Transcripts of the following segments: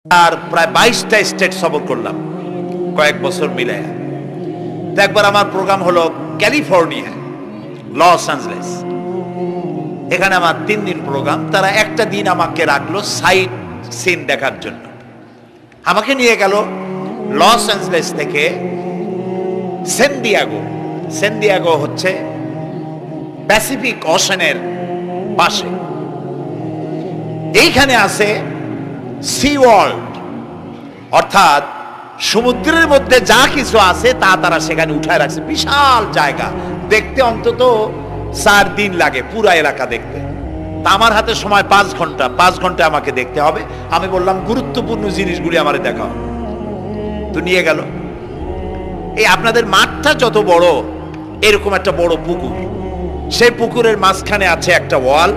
আর প্রায় 22টা স্টেট সফর করলাম কয়েক বছর মিলে। তো একবার আমার প্রোগ্রাম হলো ক্যালিফোর্নিয়া, লস অ্যাঞ্জেলেস। এখানে আমার 3 দিন প্রোগ্রাম। তারা একটা দিন আমাকে রাখলো সাইট সিন দেখার জন্য। আমাকে নিয়ে গেল লস অ্যাঞ্জেলেস থেকে সান দিয়েগো। সান দিয়েগো হচ্ছে প্যাসিফিক ওশানের পাশে। এইখানে আছে সি ওয়ার্ল্ড, অর্থাৎ সমুদ্রের মধ্যে যা কিছু আছে তা তারা সেখানে উঠায় রাখছে। বিশাল জায়গা, দেখতে অন্তত 4 দিন লাগে পুরা এলাকা দেখতে। তা আমার হাতে সময় 5 ঘন্টা। 5 ঘন্টা আমাকে দেখতে হবে। আমি বললাম গুরুত্বপূর্ণ জিনিসগুলি আমার দেখাও। তো নিয়ে গেল। এই আপনাদের মাঠটা যত বড়, এরকম একটা বড় পুকুর। সেই পুকুরের মাঝখানে আছে একটা ওয়াল,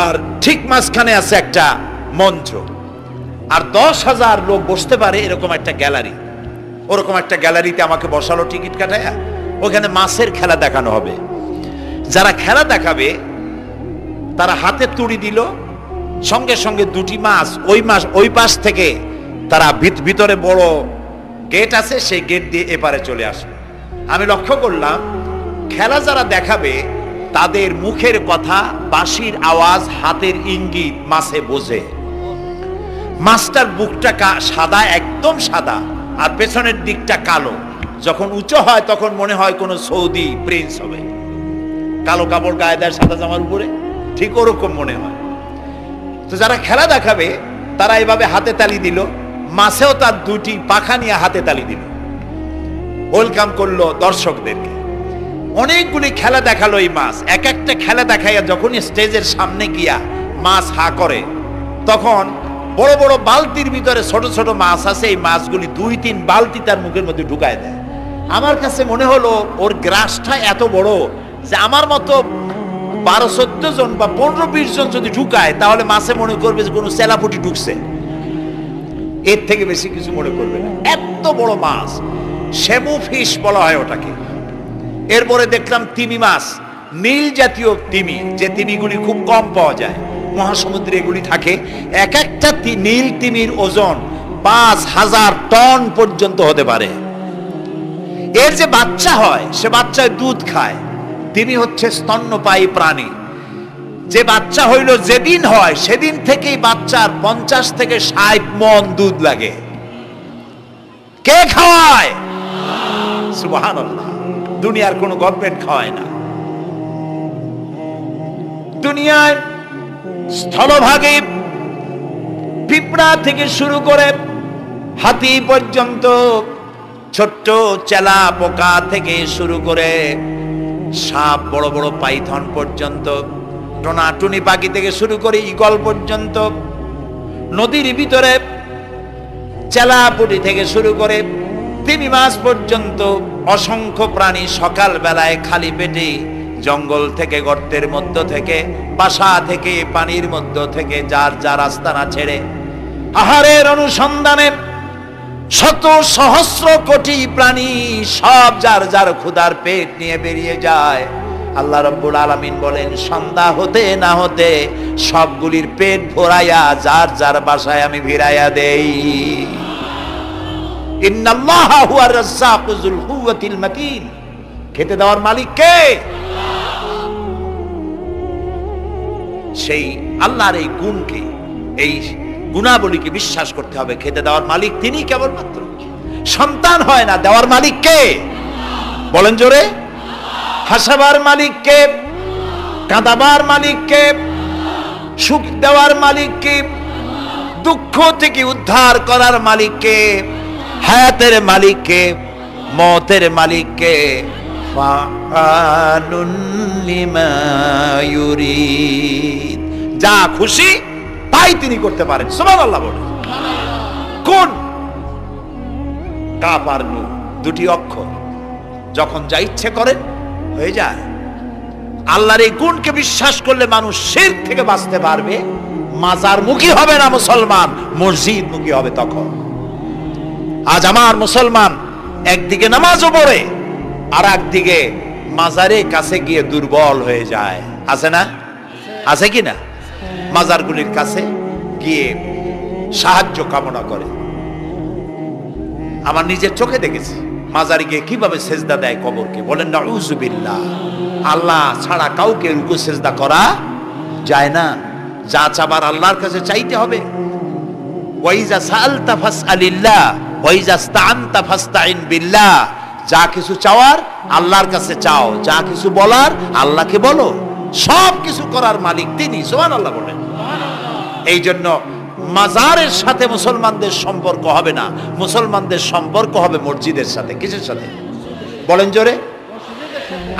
আর ঠিক মাঝখানে আছে একটা মঞ্চ, আর 10,000 লোক বসতে পারে এরকম একটা গ্যালারি। ওরকম একটা গ্যালারিতে আমাকে বসালো টিকিট কাটায়া। ওখানে মাছের খেলা দেখানো হবে। যারা খেলা দেখাবে তারা হাতে তুড়ি দিল, সঙ্গে সঙ্গে 2টি মাছ ওই পাশ থেকে তারা ভিতরে বড় গেট আছে, সেই গেট দিয়ে এপারে চলে আসবে। আমি লক্ষ্য করলাম খেলা যারা দেখাবে তাদের মুখের কথা, বাঁশির আওয়াজ, হাতের ইঙ্গিত মাছে বোঝে। মাছটার বুকটা সাদা, একদম সাদা, আর পেছনের দিকটা কালো। যখন উঁচু হয় তখন মনে হয় কোনো সৌদি প্রিন্স হবে। কালো কাপড় গায়ে দেয় সাদা জামার উপরে, ঠিক ওরকম মনে হয়। তো যারা খেলা দেখাবে তারা এভাবে হাতে তালি দিল। মাছেও তার 2টি পাখা নিয়ে হাতে তালি দিল, ওয়েলকাম করলো দর্শকদেরকে। অনেকগুলি খেলা দেখালো এই মাছ। এক একটা খেলা দেখাইয়া যখন স্টেজের সামনে গিয়া মাছ হা করে, তখন বড় বড় বালতির ভিতরে ছোট ছোট মাছ আছে। এই মাছগুলি 2-3 বালতি তার মুখের মধ্যে ঢুকায় দেয়। আমার কাছে মনে হলো ওর গ্রাসটা এত বড় যে আমার মতো 12-14 জন বা 15-20 জন যদি ঢুকায়, তাহলে মাছে মনে করবে যে কোনো চেলাপুটি ঢুকছে। এর থেকে বেশি কিছু মনে করবে না। এত বড় মাছ, শ্যামু ফিশ বলা হয় ওটাকে। এরপরে দেখলাম তিমি মাছ, নীল জাতীয় তিমি, যে তিমিগুলি খুব কম পাওয়া যায় মহাসমুদ্রে, এগুলি থাকে। এক একটা নীল তিমির ওজন 5,000 টন পর্যন্ত হতে পারে। এর যে বাচ্চা হয় সে বাচ্চায় দুধ খায়। তিমি হচ্ছে স্তন্যপায়ী প্রাণী। যে বাচ্চা হইল যেদিন হয় সেদিন থেকেই বাচ্চার 50 থেকে 60 মণ দুধ লাগে। কে খাওয়ায়? সুবহানাল্লাহ। দুনিয়ার কোনো গভর্নমেন্ট খাওয়ায় না। দুনিয়ায় স্থলভাগে পিঁপড়া থেকে শুরু করে হাতি পর্যন্ত, ছোট্ট চেলা পোকা থেকে শুরু করে সাপ, বড় বড় পাইথন পর্যন্ত, টোনাটুনি পাখি থেকে শুরু করে ঈগল পর্যন্ত, নদীর ভিতরে চেলাপুটি থেকে শুরু করে তিমি মাছ পর্যন্ত অসংখ্য প্রাণী সকাল বেলায় খালি পেটে জঙ্গল থেকে, গর্তের মধ্য থেকে, বাসা থেকে, পানির মধ্য থেকে যার যার আস্তানা ছেড়ে আহারের অনুসন্ধানে শত সহস্র কোটি প্রাণী সব যার যার ক্ষুধার পেট নিয়ে বেরিয়ে যায়। আল্লাহ রাব্বুল আলামিন বলেন, সন্ধ্যা হতে না হতে সবগুলির পেট ভরাইয়া যার যার বাসায় আমি ভিড়াইয়া দেই। ইন্নাল্লাহা হুয়ার রাজ্জাকু যুল কুওয়াতিল মাতিন। খেতে দেওয়ার মালিক কে? সেই আল্লাহর এই গুণকে, এই গুণাবলীকে বিশ্বাস করতে হবে। খেতে দেওয়ার মালিক তিনি কেবলমাত্র। সন্তান হয় না, দেওয়ার মালিক কে? বলেন জোরে। হাসাবার মালিক কে? কাঁদাবার মালিক কে? সুখ দেওয়ার মালিক কে? দুঃখ থেকে উদ্ধার করার মালিক কে? হায়াতের মালিক কে? মওতের মালিক কে? ফাআলুন লিমা ইউরিদ। যা খুশি তাই তিনি করতে পারেন। সুবহানাল্লাহ বলেন। কোন? কাফ আর নুন, 2টি অক্ষর। যখন যা ইচ্ছে করেন হয়ে যায়। আল্লাহর এই গুণকে বিশ্বাস করলে মানুষ শিরক থেকে বাঁচতে পারবে। মাজার মুখী হবে না মুসলমান, মসজিদ মুখী হবে তখন। আজ আমার মুসলমান একদিকে নামাজও পড়ে, আর একদিকে মাজারের কাছে গিয়ে দুর্বল হয়ে যায়। আছে না? আছে কি না? মাজারগুলির কাছে গিয়ে সাহায্য কামনা করে। আমার নিজের চোখে দেখেছি মাজারে গিয়ে কিভাবে সেজদা দেয় কবরকে। বলেন নাউযুবিল্লাহ। আল্লাহ ছাড়া কাউকে রুকু সেজদা করা যায় না। যা চাবার আল্লাহর কাছে চাইতে হবে। ওয়াইজা সাআলতা ফাসআলিল্লাহ ওয়াইজা ইসতাআনতা ফাসতাইন বিল্লাহ। যা কিছু চাওয়ার আল্লাহর কাছে চাও, যা কিছু বলার আল্লাহকে বলো। সব কিছু করার মালিক তিনি। সুবহানাল্লাহ বলেন। এই জন্য মাজারের সাথে মুসলমানদের সম্পর্ক হবে না, মুসলমানদের সম্পর্ক হবে মসজিদের সাথে। কিসের সাথে বলেন জোরে?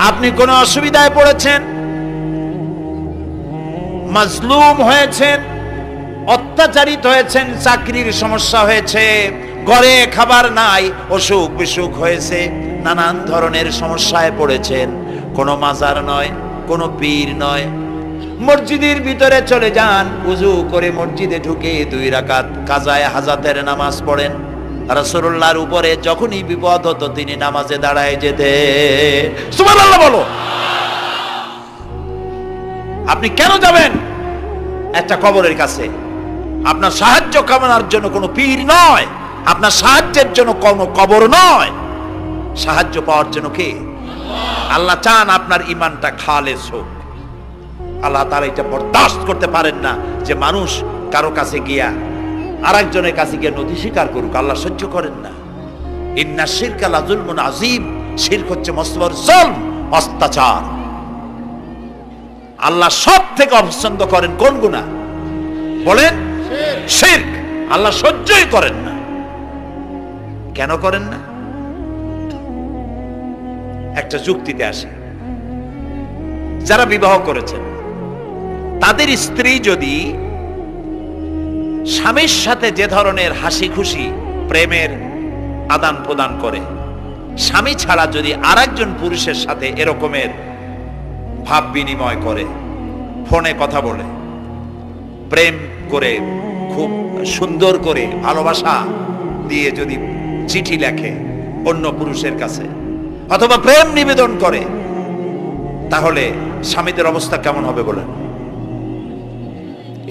আপনি কোন অসুবিধায় পড়েছেন, মাজলুম হয়েছেন, অত্যাচারিত হয়েছেন, চাকরির সমস্যা হয়েছে, ঘরে খাবার নাই, অসুখ বিসুখ হয়েছে, নানান ধরনের সমস্যায় পড়েছেন, কোনো মাজার নয়, কোনো পীর নয়, মসজিদের ভিতরে চলে যান, উযু করে মসজিদে ঢুকে 2 রাকাত কাজায়ে হাজাতের নামাজ পড়েন। রাসূলুল্লাহর উপরে যখনই বিপদ হতো তিনি নামাজে দাঁড়ায় যেতেন। সুবহানাল্লাহ বলো। আপনি কেন যাবেন একটা কবরের কাছে? আপনার সাহায্য কামনার জন্য কোনো পীর নয়, আপনার সাহায্যের জন্য কোনো কবর নয়, সাহায্য পাওয়ার জন্য কে? আল্লাহ চান আপনার ঈমানটা খালেস হোক। আল্লাহ তাআলা এটা বরদাস্ত করতে পারেন না যে মানুষ কারো কাছে গিয়া আরেকজনের কাছে গিয়ে নথি স্বীকার করুক। আল্লাহ সহ্য করেন না। ইন্না শিরকা লাযুলমুন আযীম। শিরক হচ্ছে মস্ত বড় জুলম, অত্যাচার। আল্লাহ সব থেকে অপছন্দ করেন কোন গুনাহ বলেন? শিরক। আল্লাহ সহ্যই করেন না। কেন করেন না? একটা যুক্তিতে আসে। যারা বিবাহ করেছেন তাদের স্ত্রী যদি স্বামীর সাথে যে ধরনের হাসি খুশি প্রেমের আদান প্রদান করে, স্বামী ছাড়া যদি আরেকজন পুরুষের সাথে এরকমের ভাব বিনিময় করে, ফোনে কথা বলে, প্রেম করে, খুব সুন্দর করে ভালোবাসা দিয়ে যদি চিঠি লেখে অন্য পুরুষের কাছে, অথবা প্রেম নিবেদন করে, তাহলে স্বামীদের অবস্থা কেমন হবে বলেন?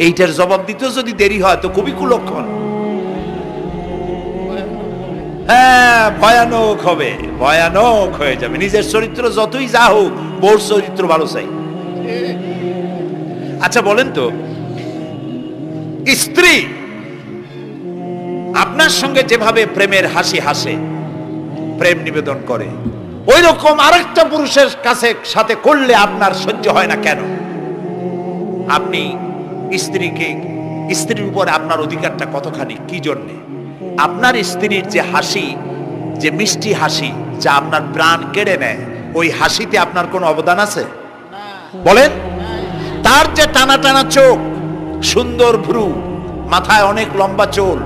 এইটার জবাব দিতে যদি দেরি হয় তো খুবই কুলক্ষণ। হ্যাঁ, ভয়ানক হবে, ভয়ানক হয়ে যাবে। নিজের চরিত্র যতই যা হোক, বউর চরিত্র ভালো চাই। আচ্ছা বলেন তো, স্ত্রী আপনার সঙ্গে যেভাবে প্রেমের হাসি হাসে, প্রেম নিবেদন করে, ওই রকম আরেকটা পুরুষের কাছে সাথে করলে আপনার সহ্য হয় না কেন? আপনি স্ত্রীর উপরে আপনার অধিকারটা কতখানি, কি জন্যে? আপনার স্ত্রীর যে হাসি, যে মিষ্টি হাসি, যা আপনার প্রাণ কেড়ে নেয়, ওই হাসিতে আপনার কোনো অবদান আছে বলেন? তার যে টানা টানা চোখ, সুন্দর ভ্রু, মাথায় অনেক লম্বা চুল,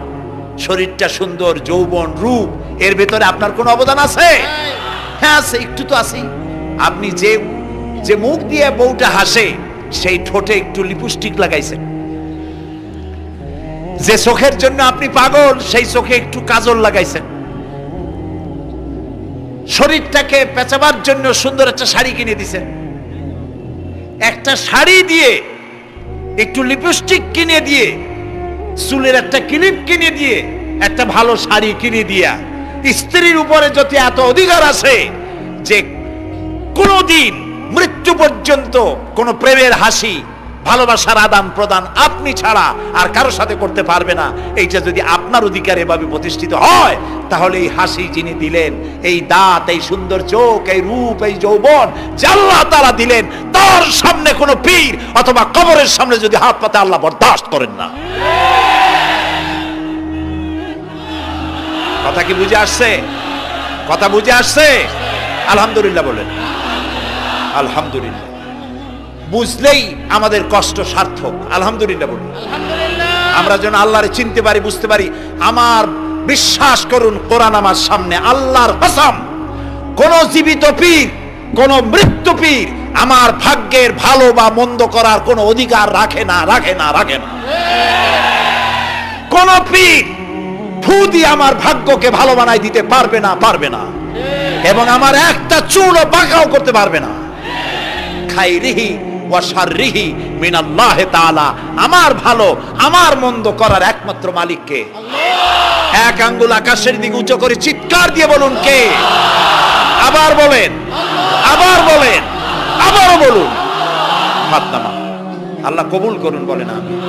শরীরটা সুন্দর, যৌবন, রূপ, এর ভেতরে আপনার কোনো অবদান আছে? হ্যাঁ আছে, একটু তো আছে। আপনি যে মুখ দিয়ে বউটা হাসে, সেই ঠোঁটে একটু লিপস্টিক লাগাইছেন। যে চোখের জন্য আপনি পাগল, সেই চোখে একটু কাজল লাগাইছেন। শরীরটাকে পেঁচাবার জন্য সুন্দর একটা শাড়ি কিনে দিছেন। একটা শাড়ি দিয়ে, একটু লিপস্টিক কিনে দিয়ে, চুলের একটা ক্লিপ কিনে দিয়ে, একটা ভালো শাড়ি কিনে দিয়া স্ত্রীর উপরে যদি এত অধিকার আছে যে কোনদিন মৃত্যু পর্যন্ত কোন প্রেমের হাসি, ভালোবাসার আদান প্রদান আপনি ছাড়া আর কারো সাথে করতে পারবে না, এইটা যদি আপনার অধিকার এভাবে প্রতিষ্ঠিত হয়, তাহলে এই হাসি যিনি দিলেন, এই দাঁত, এই সুন্দর চোখ, এই রূপ, এই যৌবন যে আল্লাহ তাআলা দিলেন, তার সামনে কোনো পীর অথবা কবরের সামনে যদি হাত পাতে, আল্লাহ বরদাস্ত করেন না। কথা কি বুঝে আসছে? কথা বুঝে আসছে? আলহামদুলিল্লাহ বলেন। আলহামদুলিল্লাহ। বুঝলেই আমাদের কষ্ট সার্থক। আলহামদুলিল্লাহ বলুন। আমরা যেন আল্লাহরে চিনতে পারি, বুঝতে পারি। আমার বিশ্বাস করুন, কোরআন আমার সামনে, আল্লাহর কসম, কোন জীবিত পীর, কোন মৃত্যু পীর আমার ভাগ্যের ভালো বা মন্দ করার কোন অধিকার রাখে না, রাখে না, রাখে না। কোন পীর ফু দিয়ে আমার ভাগ্যকে ভালো বানাই দিতে পারবে না, পারবে না, এবং আমার একটা চুলও বাঁকাও করতে পারবে না। খাইরিহি ওয়া শাররিহি মিনাল্লাহি তাআলা। আমার ভালো আমার মন্দ করার একমাত্র মালিক কে? আল্লাহ। এক আঙ্গুল আকাশের দিকে উঁচু করে চিৎকার দিয়ে বলুন কে? আবার বলেন, আবার বলেন, আবারও বলুন। হাত নামান। আল্লাহ কবুল করুন, বলেন আমিন।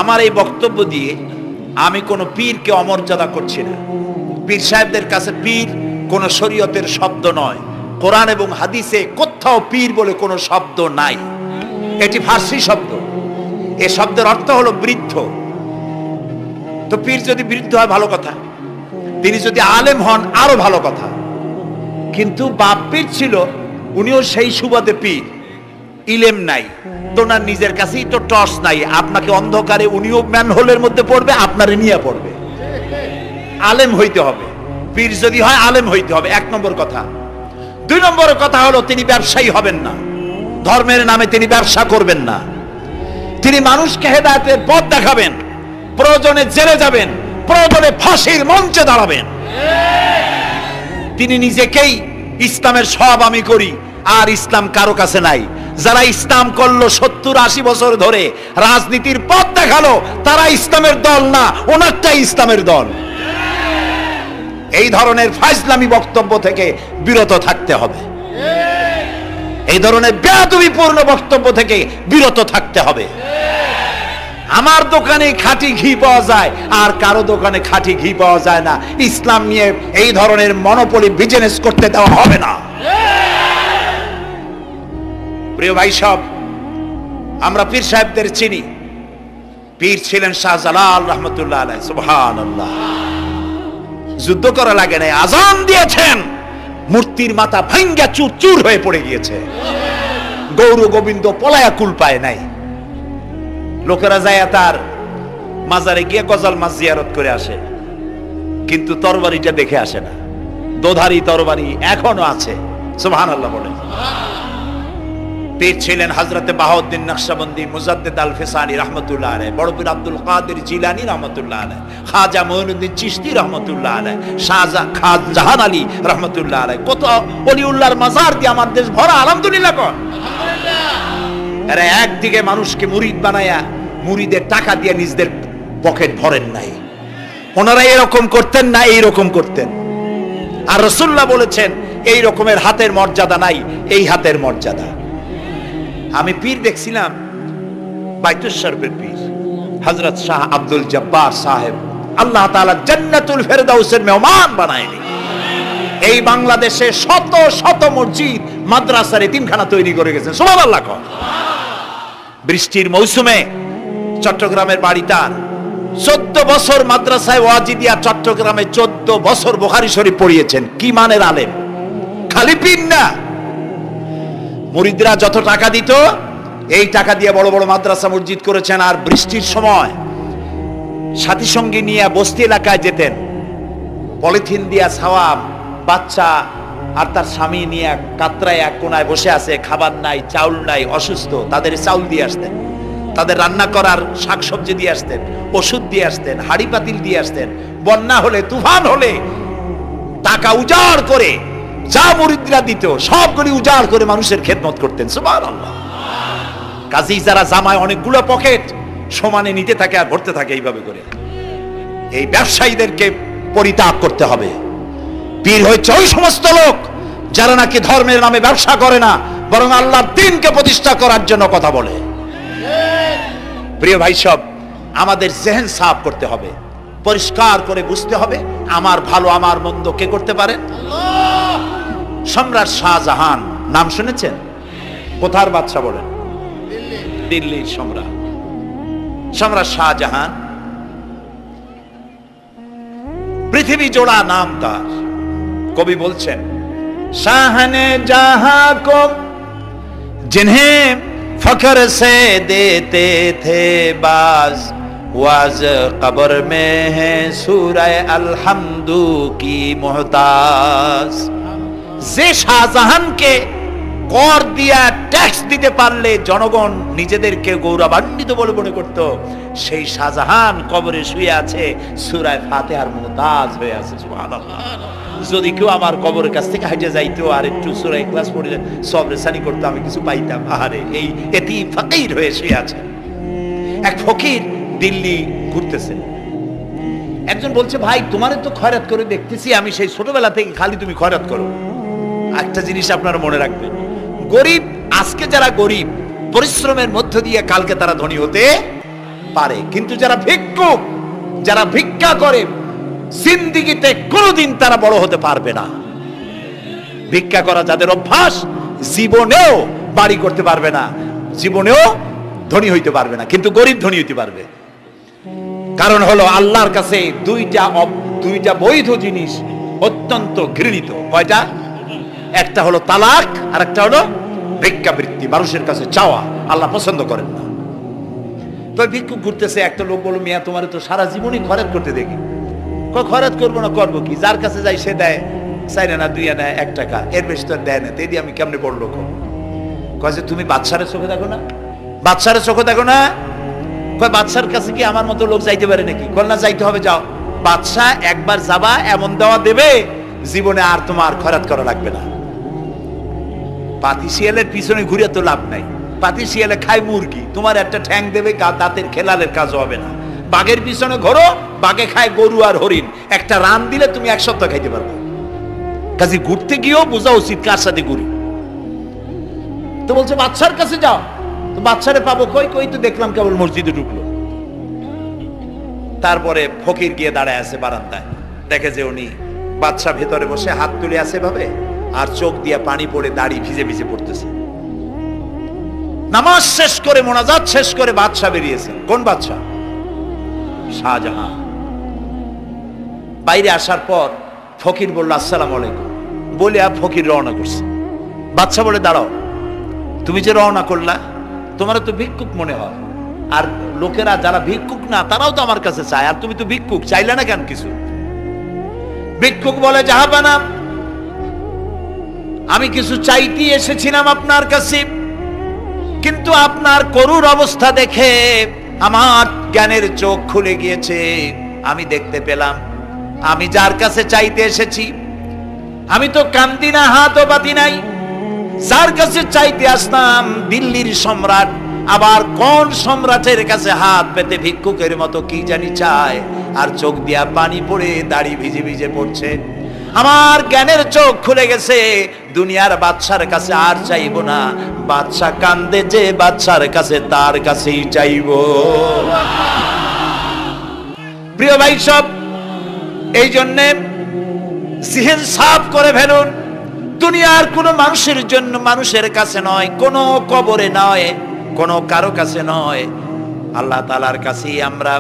আমার এই বক্তব্য দিয়ে আমি কোনো পীরকে অমর্যাদা করছি না। পীর সাহেবদের কাছে পীর কোন শরীয়তের শব্দ নয়। কোরআন এবং হাদিসে কোথাও পীর বলে কোনো শব্দ নাই। এটি ফার্সি শব্দ। এই শব্দের অর্থ হলো বৃদ্ধ। তো পীর যদি বৃদ্ধ হয় ভালো কথা, তিনি যদি আলেম হন আরো ভালো কথা। কিন্তু বাপ পীর ছিল, উনিও সেই সুবাদে পীর। ইলেম নাই, তোনার নিজের কাছেই তো টর্চ নাই। আপনাকে অন্ধকারে উনিও ম্যানহোলের মধ্যে পড়বে, আপনারে নিয়ে পড়বে। আলেম হইতে হবে। পীর যদি হয় আলেম হইতে হবে, এক নম্বর কথা। দুই নম্বর কথা হলো তিনি ব্যবসায়ী হবেন না। ধর্মের নামে তিনি ব্যবসা করবেন না। তিনি মানুষকে হেদায়েতের পথ দেখাবেন। প্রয়োজনে জেলে যাবেন, প্রয়োজনে ফাঁসির মঞ্চে দাঁড়াবেন। তিনি নিজেকেই ইসলামের সব আমি করি, আর ইসলাম কারো কাছে নাই। যারা ইসলাম করলো 70-80 বছর ধরে, রাজনীতির পথ দেখালো, তারা ইসলামের দল না, ওনারটাই ইসলামের দল। এই ধরনের ফাজলামি বক্তব্য থেকে বিরত থাকতে হবে। এই ধরনের বেয়াদবিপূর্ণ বক্তব্য থেকে বিরত থাকতে হবে। আমার দোকানে খাঁটি ঘি পাওয়া যায়, আর কারো দোকানে খাঁটি ঘি পাওয়া যায় না। ইসলাম নিয়ে এই ধরনের মনোপলি বিজনেস করতে দেওয়া হবে না। প্রিয় ভাই সব, আমরা পীর সাহেবদের চিনি। পীর ছিলেন শাহজালাল রহমতুল্লাহ আলাইহি। সুবহানাল্লাহ। যুদ্ধ করা লাগে না, আজান দিয়েছেন, মূর্তির মাথা ভাঙ্গা চুর চুর হয়ে পড়ে গিয়েছে। গৌর গোবিন্দ পলায়া কুল পায় নাই। লোকেরা যায় তার মাজারে গিয়ে গজাল মাছ জিয়ারত করে আসে, কিন্তু তরবারিটা দেখে আসে না। দোধারি তরবারি এখনো আছে। সুবহানাল্লাহ বলেন। পীর ছিলেন হযরতে বাহাউদ্দিন নকশবন্দি, মুজাদ্দিদ আল ফিসানি রহমতুল্লাহ আলাইহি, বড় পীর আব্দুল কাদের জিলানী রহমতুল্লাহ আলাইহি, খাজা মঈনুদ্দিন চিশতি রহমতুল্লাহ আলাইহি, শাহজাহান আলী রহমতুল্লাহ আলাইহি। কত ওলিউল্লাহর মাজার দিয়ে আমার দেশ ভরা। আলহামদুলিল্লাহ কোন আলহামদুলিল্লাহ। এরা একদিকে মানুষকে মুরিদ বানায়া মুরিদের টাকা দিয়ে নিজেদের পকেট ভরেন নাই। ওনারা এরকম করতেন না, এইরকম করতেন। আর রাসূলুল্লাহ বলেছেন এই রকমের হাতের মর্যাদা নাই, এই হাতের মর্যাদা। আমি পীর দেখছিলাম, বাইতুল শরফের পীর হযরত শাহ আব্দুল জব্বার সাহেব, আল্লাহ তাআলা জান্নাতুল ফেরদাউসের মেহমান বানায়নি। এই বাংলাদেশে শত শত মসজিদ, মাদ্রাসার এতিমখানা তৈরি করে গেছেন। সুবহানাল্লাহ। বৃষ্টির মৌসুমে চট্টগ্রামের বাড়িটা 14 বছর মাদ্রাসায় ওয়াজিদিয়া চট্টগ্রামে 14 বছর বুখারী শরীফ পড়িয়েছেন। কি মানের আলেম, খালি পীর না। মুরিদরা যত টাকা দিত, এই টাকা দিয়ে বড় বড় মাদ্রাসা মসজিদ করেছেন। আর বৃষ্টির সময় সাথী সঙ্গী নিয়ে বস্তি এলাকায় যেতেন। পলিথিন দিয়া ছাওয়া, বাচ্চা আর তার স্বামী নিয়ে কাতরায় এক কোনায় বসে আছে, খাবার নাই, চাউল নাই, অসুস্থ। তাদের চাউল দিয়ে আসতেন, তাদের রান্না করার শাকসবজি দিয়ে আসতেন, ওষুধ দিয়ে আসতেন, হাড়ি পাতিল দিয়ে আসতেন। বন্যা হলে, তুফান হলে টাকা উজাড় করে যা মুরিদরা দিত সবগুলি উজাড় করে মানুষের খেদমত করতেন। সুবহানাল্লাহ। কাজী যারা জামায় অনেকগুলো পকেট সমানে নিতে থাকে আর ভরতে থাকে এইভাবে করে, এই ব্যবসায়ীদেরকে পরিত্যাগ করতে হবে। পীর হচ্ছে ওই সমস্ত লোক যারা নাকি ধর্মের নামে ব্যবসা করে না, বরং আল্লাহর দ্বীনকে প্রতিষ্ঠা করার জন্য কথা বলে। প্রিয় ভাই সব, আমাদের জেহেন সাফ করতে হবে, পরিষ্কার করে বুঝতে হবে আমার ভালো আমার মন্দ কে করতে পারে? আল্লাহ। সম্রাট শাহজাহান নাম শুনেছেন? কোথার বাদশা বলেন? দিল্লির সম্রাট। সম্রাট শাহজাহান পৃথিবী জোড়া নাম তার। কবি বলছেন, শাহনে জাহাं को जिन्हें फख्र से देते थे बाज, वाज कब्र में है सूरह अलहम्दु की मोहताज। যে শাহজাহানকে কর দিয়া ট্যাক্স দিতে পারলে জনগণ নিজেদেরকে গৌরবান্বিত বলে মনে করত, সেই শাহজাহান কবরে শুয়ে আছে, সূরা ফাতিহার মুমতাজ হয়ে আছে। সুবহানাল্লাহ। যদি কেউ আমার কবরের কাছ থেকে হেঁটে যাইতো আর একটু সূরা ইখলাস পড়ে সবরেসানি করতো, আমি কিছু পাইতাম। আহারে, এই এতিম ফকির হয়ে শুয়ে আছে। এক ফকির দিল্লি ঘুরতেছে, একজন বলছে, ভাই তোমারে তো খয়রাত করে দেখতেছি আমি সেই ছোটবেলা থেকে, খালি তুমি খয়রাত করো। একটা জিনিস আপনারা মনে রাখবেন, গরিব, আজকে যারা গরিব পরিশ্রমের মধ্য দিয়ে কালকে তারা ধনী হতে পারে, কিন্তু যারা ভিক্ষুক, যারা ভিক্ষা করে, জিন্দেগিতে কোনোদিন তারা বড় হতে পারবে না। ভিক্ষা করা যাদের অভ্যাস, জীবনেও বাড়ি করতে পারবে না, জীবনেও ধনী হইতে পারবে না, কিন্তু গরিব ধনী হইতে পারবে। কারণ হলো আল্লাহর কাছে দুইটা বৈধ জিনিস অত্যন্ত ঘৃণিত। কয়টা? একটা হলো তালাক, আর একটা হলো ভিক্ষাবৃত্তি, মানুষের কাছে চাওয়া। আল্লাহ পছন্দ করেন না। তো ভিক্ষুক ঘুরতেছে, একটা লোক বলল, মিয়া তোমার তো সারা জীবনই খরচ করতে দেখি। খরচ করবো না, করবো কি? যার কাছে যাই সে দেয় 4 আনা 2 আনা 1 টাকা, এর বেশি তো দেয় না। তেদি আমি কেমনে বড় লোক? কয়েছে তুমি বাদশারে চোখে দেখো না, বাদশারে চোখে দেখো না। কয় বাদশার কাছে কি আমার মতো লোক যাইতে পারে নাকি? কল না, যাইতে হবে, যাও। বাদশা একবার যাবা, এমন দেওয়া দেবে জীবনে আর তোমার খরচ করা লাগবে না। পাতি শিয়ালের পিছনে ঘুরে তো লাভ নাই। পাতি শিয়ালে খায় মুরগি, তোমার একটা ঠ্যাং দেবে, দাঁতের খেলালের কাজ হবে না। বাঘের পিছনে ঘোরো, বাঘে খায় গরু আর হরিণ, একটা রান দিলে তুমি 1 সপ্তাহ খাইতে পারবে। কাজে ঘুরতে গিয়েও বোঝা উচিত কার সাথে ঘুরি। তো বলছে বাদশার কাছে যাও। তো বাদশারে পাবো কই? কই তো দেখলাম কেবল মসজিদে ঢুকলো। তারপরে ফকির গিয়ে দাঁড়ায় আছে বারান্দায়, দেখে যে উনি বাদশা ভেতরে বসে হাত তুলে আছে ভাবে, আর চোখ দিয়ে পানি পড়ে দাড়ি ভিজে ভিজে পড়তেছে। নামাজ শেষ করে, মোনাজাত শেষ করে বাদশা বেরিয়েছে। কোন বাদশা? শাহজাহান। বাইরে আসার পর ফকির বলল, আসসালামু আলাইকুম বলে ফকির রওনা করছে। বাদশা বলে, দাঁড়াও, তুমি যে রওনা করলা, তোমার তো ভিক্ষুক মনে হয়, আর লোকেরা যারা ভিক্ষুক না তারাও তো আমার কাছে চায়, আর তুমি তো ভিক্ষুক, চাইলে না কেন কিছু? ভিক্ষুক বলে, জাহাপানা, আমি কিছু চাইতে এসেছিলাম আপনার কাছে, কিন্তু আপনার করুণ অবস্থা দেখে আমার জ্ঞানের চোখ খুলে গিয়েছে। আমি দেখতে পেলাম আমি যার কাছে চাইতে এসেছি, আমি তো কান্দি না, হাতও পাতি নাই। যার কাছে চাইতে আসতাম দিল্লির সম্রাট, আবার কোন সম্রাটের কাছে হাত পেতে ভিক্ষুকের মতো কি জানি চায়, আর চোখ দিয়া পানি পড়ে দাড়ি ভিজে ভিজে পড়ছে। আমার জ্ঞানের চোখ খুলে গেছে, দুনিয়ার বাদশার কাছে আর চাইবো না। বাদশা কান্দে যে বাদশার কাছে, তার কাছেই চাইবো। প্রিয় ভাই সব, এই জন্যে জিহ্ন সাফ করে ফেলুন। দুনিয়ার কোনো মানুষের জন্য, মানুষের কাছে নয়, কোনো কবরে নয়, কোনো কারো কাছে নয়, আল্লাহ তাআলার কাছেই আমরা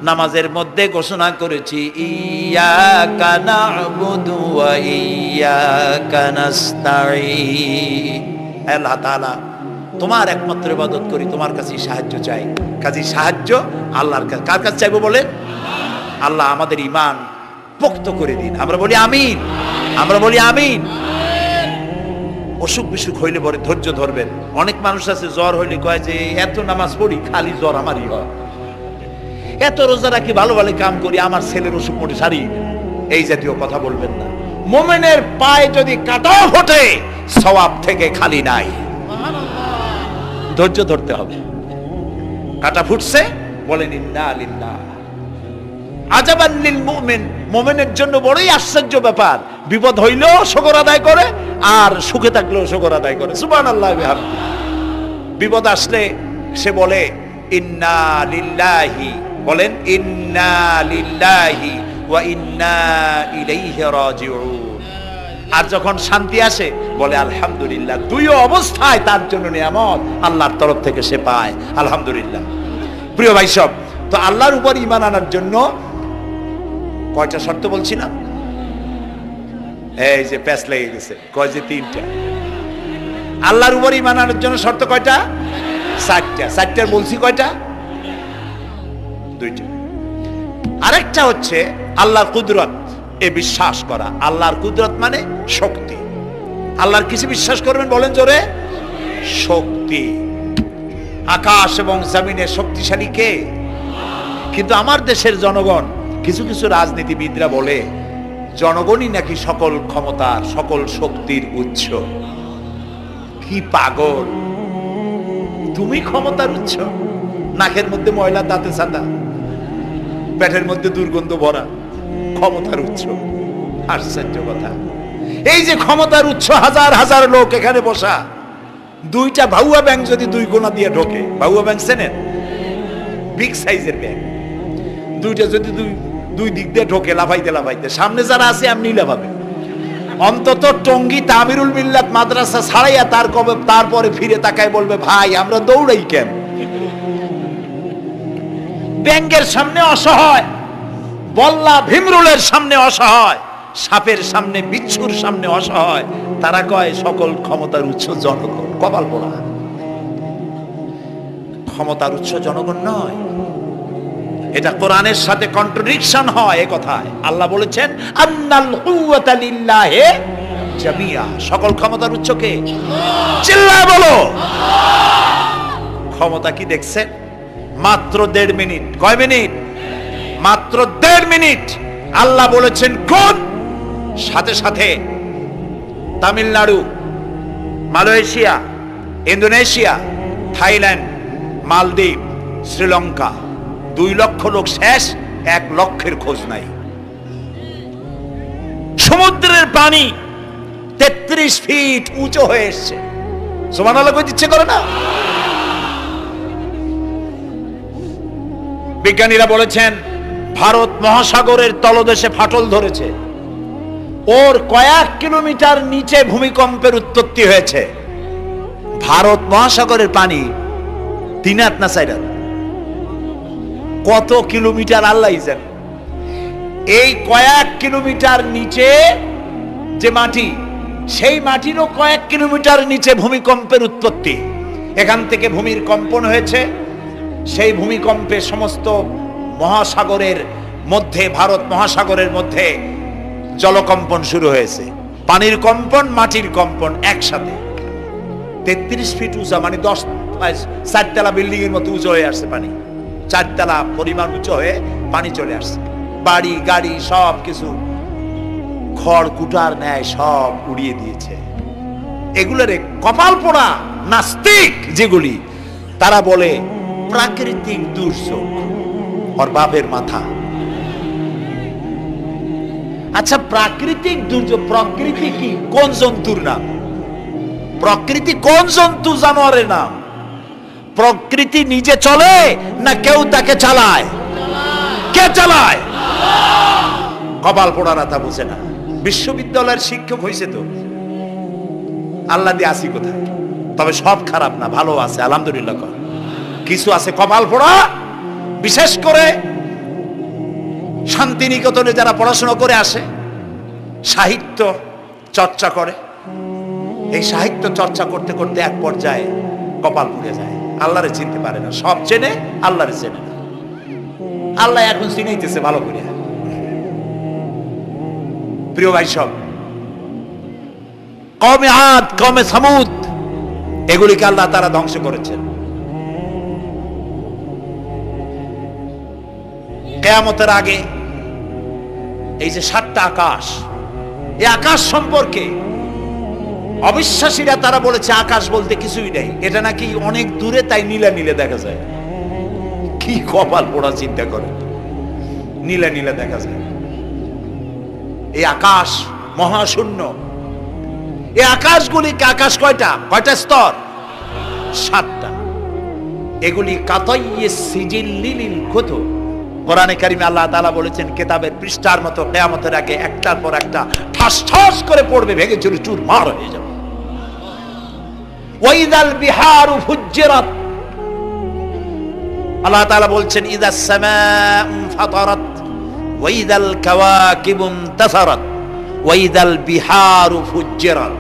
নামাজের মধ্যে ঘোষণা করেছি, ইয়াকা না'বুদু ওয়া ইয়াকা নাস্তাঈন। আল্লাহ তাআলা, তোমার একমাত্র ইবাদত করি, তোমার কাছেই সাহায্য চাই। কাজেই সাহায্য আল্লাহর কাছে। কার কাছে চাইবো বলে? আল্লাহ আমাদের ঈমান পোক্ত করে দিন। আমরা বলি আমিন, আমরা বলি আমিন। অসুখ বিসুখ হইলে পরে ধৈর্য ধরবেন। অনেক মানুষ আছে জ্বর হইলে কয় যে এত নামাজ পড়ি, খালি জ্বর আমারই হয়, এত রোজা রাখি, ভালো ভালো কাম করি, আমার ছেলের অসুখ মোটে সারি। এই জাতীয় কথা বলবেন না। মুমিনের পায়ে যদি কাঁটাও ফোটে, সওয়াব থেকে খালি নাই। ধৈর্য ধরতে হবে। কাঁটা ফুটছে, বলেন ইন্না লিল্লাহ। আজাবান লিল মুমিন, মুমিনের জন্য বড়ই আশ্চর্য ব্যাপার, বিপদ হইলেও শুকর আদায় করে, আর সুখে থাকলেও শুকর আদায় করে। সুবহানাল্লাহ বিহামদি। বিপদ আসলে সে বলে ইন্না লিল্লাহি, বলেন ইন্না লিল্লাহি ওয়া ইন্না ইলাইহি রাজিউন। আর যখন শান্তি আসে বলে আলহামদুলিল্লাহ। দুই অবস্থায় তার জন্য নিয়ামত আল্লাহর তরফ থেকে সে পায়, আলহামদুলিল্লাহ। প্রিয় ভাই সব, তো আল্লাহর উপর ঈমান আনার জন্য কয়টা শর্ত বলছিলাম? এই যে প্যাচ লেগে গেছে, কয় যে 3টা। আল্লাহর উপর ঈমান আনার জন্য শর্ত কয়টা? 4টা। 4টার বলছি কয়টা? 2টা। আরেকটা হচ্ছে আল্লাহর কুদরত, এ বিশ্বাস করা। আল্লাহর কুদরত মানে শক্তি। আল্লাহর কিছু বিশ্বাস করবেন, বলেন জোরে। শক্তি। আকাশ এবং জমিনের শক্তিশালী কে? কিন্তু আমার দেশের জনগণ, কিছু কিছু রাজনীতিবিদরা বলে জনগণই নাকি সকল ক্ষমতার, সকল শক্তির উৎস। কি পাগল! তুমি ক্ষমতার উৎস? নাকের মধ্যে ময়লা, দাঁতে সাদা, পেটের মধ্যে দুর্গন্ধ ভরা, ক্ষমতার উৎস? আশ্চর্য কথা। এই যে ক্ষমতার উৎস, হাজার হাজার লোক এখানে বসা, দুইটা ভাউয়া ব্যাংক যদি দুই কোণা দিয়ে ঢোকে, ভাউয়া ব্যাংক চেনেন? বিগ সাইজের ব্যাংক, দুইটা যদি দুই দিক দিয়ে ঢোকে লাফাইতে লাফাইতে, সামনে যারা আছে এমনি লাফাবে। অন্তত টঙ্গী তামিরুল মিল্লাত মাদ্রাসা ছাড়াইয়া তারপরে ফিরে তাকায় বলবে, ভাই আমরা দৌড়াই কেন? ব্যাংকের সামনে অসহায়, বল্লা ভীমরুলের সামনে অসহায়, সাপের সামনে, বিচ্ছুর সামনে অসহায়, তারা কয় সকল ক্ষমতার উৎস জনগণ। কপাল পোড়া! ক্ষমতার উৎস জনগণ নয়। এটা কোরআনের সাথে কন্ট্রাডিকশন হয় এ কথায়। আল্লাহ বলেছেন আন্নাল কুওয়াতা লিল্লাহি জামিয়া, সকল ক্ষমতার উৎস কে? চিল্লায় বলো। ক্ষমতা কি দেখছেন? মাত্র 1.5 মিনিট। কয় মিনিট? মাত্র 1.5 মিনিট। আল্লাহ বলেছেন কোন? সাথে সাথে তামিলনাড়ু, মালয়েশিয়া, ইন্দোনেশিয়া, থাইল্যান্ড, মালদ্বীপ, শ্রীলঙ্কা, 2 লক্ষ লোক শেষ, 1 লক্ষের খোঁজ নাই। সমুদ্রের পানি 33 ফিট উঁচু হয়ে এসছে। সুবহানাল্লাহ কইতে ইচ্ছে করে না? বিজ্ঞানীরা বলেছেন ভারত মহাসাগরের তলদেশে ফাটল ধরেছে, ওর কয়েক কিলোমিটার নিচে ভূমিকম্পের উৎপত্তি হয়েছে। ভারত মহাসাগরের পানি 3 হাত না 4 হাত, কত কিলোমিটার আল্লাহ জানে। এই কয়েক কিলোমিটার নিচে যে মাটি, সেই মাটিরও কয়েক কিলোমিটার নিচে ভূমিকম্পের উৎপত্তি। এখান থেকে ভূমির কম্পন হয়েছে, সেই ভূমিকম্পে সমস্ত মহাসাগরের মধ্যে, ভারত মহাসাগরের মধ্যে জলকম্পন শুরু হয়েছে। পানির কম্পন, মাটির কম্পন একসাথে। 33 ফিট উঁচা, মানে 4 তলা বিল্ডিং এর মতো উঁচু হয়ে আসছে পানি। 4 তলা পরিমাণ উঁচু হয়ে পানি চলে আসছে। বাড়ি গাড়ি সব কিছু খড় কুটার ন্যায় সব উড়িয়ে দিয়েছে। এগুলোরে কপাল পোড়া নাস্তিক যেগুলি, তারা বলে প্রাকৃতিক দুর্যোগ। ওর বাপের মাথা। আচ্ছা, প্রাকৃতিক দুর্যোগ, প্রকৃতি কি? কোন জন্তুর নাম? প্রকৃতি কোন জন্তু জানোয়ারের নাম? প্রকৃতি নিজে চলে না কেউ তাকে চালায়? কে চালায়? কপাল পোড়ারা তা বুঝে না। বিশ্ববিদ্যালয়ের শিক্ষক হয়েছে তো, আল্লাহ দিয়ে আসি কোথায়? তবে সব খারাপ না, ভালো আছে আলহামদুলিল্লাহ। কিছু আছে কপাল পোড়া। বিশেষ করে শান্তিনিকেতনে যারা পড়াশোনা করে আসে, সাহিত্য চর্চা করে, এই সাহিত্য চর্চা করতে করতে এক পর্যায়ে কপাল পুড়ে যায়। আল্লাহরে চিনতে পারে না, সব চেনে আল্লাহরে চেনে না। আল্লাহ এখন চিনাইতেছে ভালো করে। প্রিয় ভাই সব, কওমে আদ, কওমে সামুদ, এগুলিকে আল্লাহ তারা ধ্বংস করেছেন। কিয়ামতের আগে এই যে 7টা আকাশ, এই আকাশ সম্পর্কে অবিশ্বাসীরা তারা বলেছে আকাশ বলতে কিছুই নেই, এটা নাকি অনেক দূরে, তাই নীলা নীলে দেখা যায়। কি কপাল পোড়া চিন্তা করে, নীলা নীলা দেখা যায়। এই আকাশ মহাশূন্য। এই আকাশগুলিকে, আকাশ কয়টা? কয়টা স্তর? 7টা। এগুলি কাতাইয়ে সিজিল্লিল কুতুব। কোরআনে কারিমে আল্লাহ তাআলা বলেছেন কিতাবের পৃষ্ঠার মতো কিয়ামতের আগে একটার পর একটা ঠাস ঠাস করে পড়বে, ভেঙে চুরি চুরমার হয়ে যাবে। ওয়াইদাল বিহারু ফুজ্জিরাত, আল্লাহ তাআলা বলছেন ইদাস সামাউ ফাতারাত ওয়াইদাল কাওয়াকিবু ইনতাসারাত ওয়াইদাল বিহারু ফুজ্জিরাত।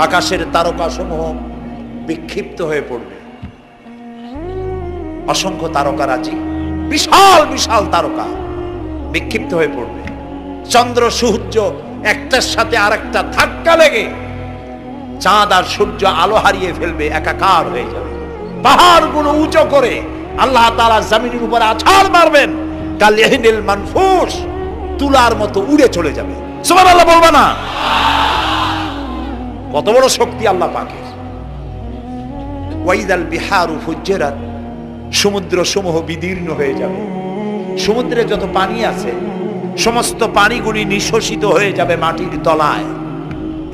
আকাশের তারকাসমূহ বিক্ষিপ্ত হয়ে পড়বে। অসংখ্য তারকারাজি, বিশাল বিশাল তারকা বিক্ষিপ্ত হয়ে পড়বে। চন্দ্র সূর্য একটার সাথে আরেকটা ধাক্কা লেগে চাঁদ আর সূর্য আলো হারিয়ে ফেলবে, একাকার হয়ে যাবে। পাহাড়গুলো উঁচু করে আল্লাহ তাআলা জমিনের উপরে আছাড় মারবেন, কালিহিনিল মানফুস, তুলার মতো উড়ে চলে যাবে। সুবহানাল্লাহ বলবা না? কত বড় শক্তি আল্লাহ পাকের। ওয়াইদাল বিহারু ফুজ্জিরাত, সমুদ্র সমূহ বিদীর্ণ হয়ে যাবে। সমুদ্রে যত পানি আছে সমস্ত পানিগুলি নিঃশোষিত হয়ে যাবে মাটির তলায়,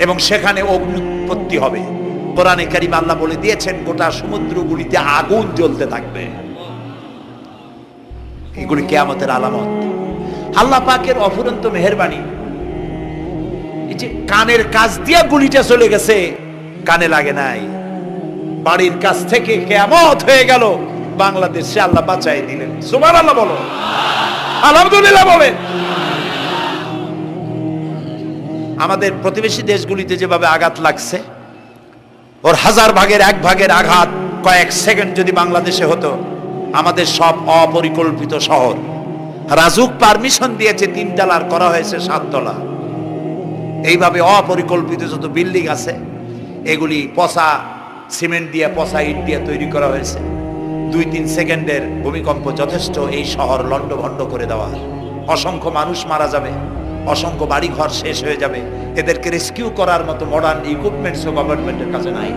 এবং সেখানে অগ্নি উৎপত্তি হবে। কোরআনে কারীমে আল্লাহ বলে দিয়েছেন গোটা সমুদ্রগুলিতে আগুন জ্বলতে থাকবে। এগুলি কিয়ামতের আলামত। আল্লাহ পাকের অফুরন্ত মেহেরবানি। এই যে কানের কাছ দিয়ে গুলিটা চলে গেছে, কানে লাগে নাই। বাড়ির কাছ থেকে কিয়ামত হয়ে গেল, বাংলাদেশে আল্লাহ বাঁচাই দিলেন। সুবহানাল্লাহ বলো, আলহামদুলিল্লাহ বলে। আমাদের প্রতিবেশী দেশগুলিতে যেভাবে আঘাত লাগছে, ওর 1000 ভাগের 1 ভাগের আঘাত কয়েক সেকেন্ড যদি বাংলাদেশে হতো, আমাদের সব অপরিকল্পিত শহর, রাজুক পারমিশন দিয়েছে 3 তলার করা হয়েছে 7 তলা। এইভাবে অপরিকল্পিত যত বিল্ডিং আছে এগুলি পচা সিমেন্ট দিয়ে, পচা ইট দিয়ে তৈরি করা হয়েছে। 2-3 সেকেন্ডের ভূমিকম্প যথেষ্ট এই শহর লন্ডভন্ড করে দেওয়ার। অসংখ্য মানুষ মারা যাবে, অসংখ্য বাড়ি ঘর শেষ হয়ে যাবে। এদেরকে রেস্কিউ করার মতো মডার্ন ইকুইপমেন্টস গভর্নমেন্টের কাছে নাই।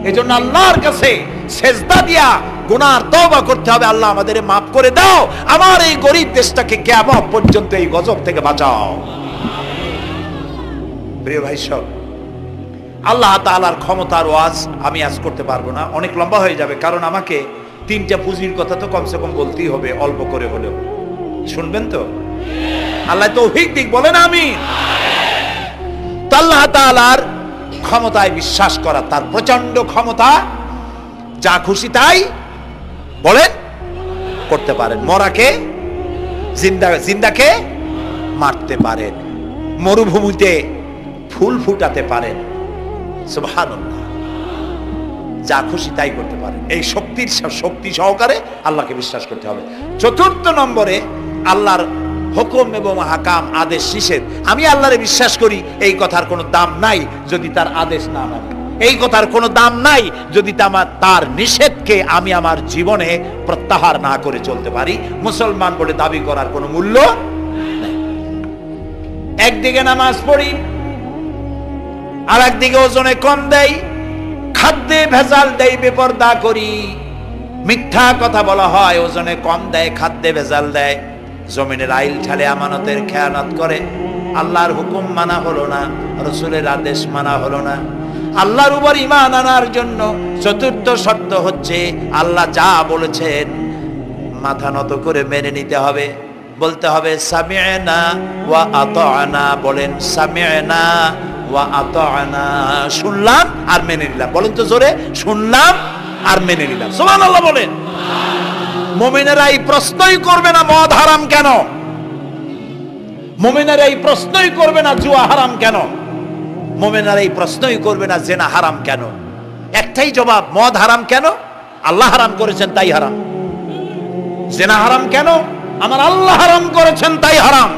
এজন্য আল্লাহর কাছে সেজদা দিয়া গুনার তওবা করতে হবে। আল্লাহ আমাদের মাফ করে দাও, আমার এই গরিব দেশটাকে কিয়ামত পর্যন্ত এই গজব থেকে বাঁচাও। প্রিয় ভাই সব, আল্লাহ তাআলার ক্ষমতার ওয়াজ আমি আজ করতে পারবো না, অনেক লম্বা হয়ে যাবে। কারণ আমাকে 3টা পুঁজির কথা তো কমসে কম বলতেই হবে, অল্প করে হলেও। শুনবেন তো? আল্লাহ তৌফিক দিক, বলেন আমিন। আল্লাহ তাআলার ক্ষমতায় বিশ্বাস করা, তার প্রচন্ড ক্ষমতা, যা খুশি তাই বলেন করতে পারেন। মরাকে জিন্দাকে মারতে পারেন, মরুভূমিতে ফুল ফুটাতে পারেন। সুবহানাল্লাহ, যা খুশি তাই করতে পারেন। এই শক্তি সহকারে আল্লাহকে বিশ্বাস করতে হবে। 4র্থ নম্বরে আল্লাহর হুকুম এবং হাকাম, আদেশ নিষেধ। আমি আল্লাহরে বিশ্বাস করি, এই কথার কোনো দাম নাই যদি তার আদেশ না মানে। এই কথার কোনো দাম নাই যদি তার নিষেধকে আমি আমার জীবনে প্রত্যাহার না করে চলতে পারি। মুসলমান বলে দাবি করার কোনো মূল্য নেই। একদিকে নামাজ পড়ি, আর একদিকে ওজনে কম দেয়, খাদ্যে ভেজাল দেয়, বেপরদা করি, মিথ্যা কথা বলা হয়, ওজনে কম দেয়, খাদ্যে ভেজাল দেয়, জমিনের আইল ঠালে আমানতের খেয়ানত করে। আল্লাহর হুকুম মানা হলো না, রাসূলের আদেশ মানা হলো না। আল্লাহর উপর ঈমান আনার জন্য 4র্থ শর্ত হচ্ছে আল্লাহ যা বলেছেন মাথা নত করে মেনে নিতে হবে। বলতে হবে সামি'না ওয়া আতা'না। বলেন সামি'না ওয়া আতা'না, শুনলাম আর মেনে নিলাম। বলেন তো জোরে, শুনলাম আর মেনে নিলাম। সুবহানাল্লাহ বলেন। মুমিনেরা এই প্রশ্নই করবে না মদ হারাম কেন, মুমিনেরা এই প্রশ্নই করবে না জুয়া হারাম কেন, মুমিনেরা এই প্রশ্নই করবে না জেনা হারাম কেন। একটাই জবাব, মদ হারাম কেন? আল্লাহ হারাম করেছেন তাই হারাম। জেনা হারাম কেন? আমার আল্লাহ হারাম করেছেন তাই হারাম।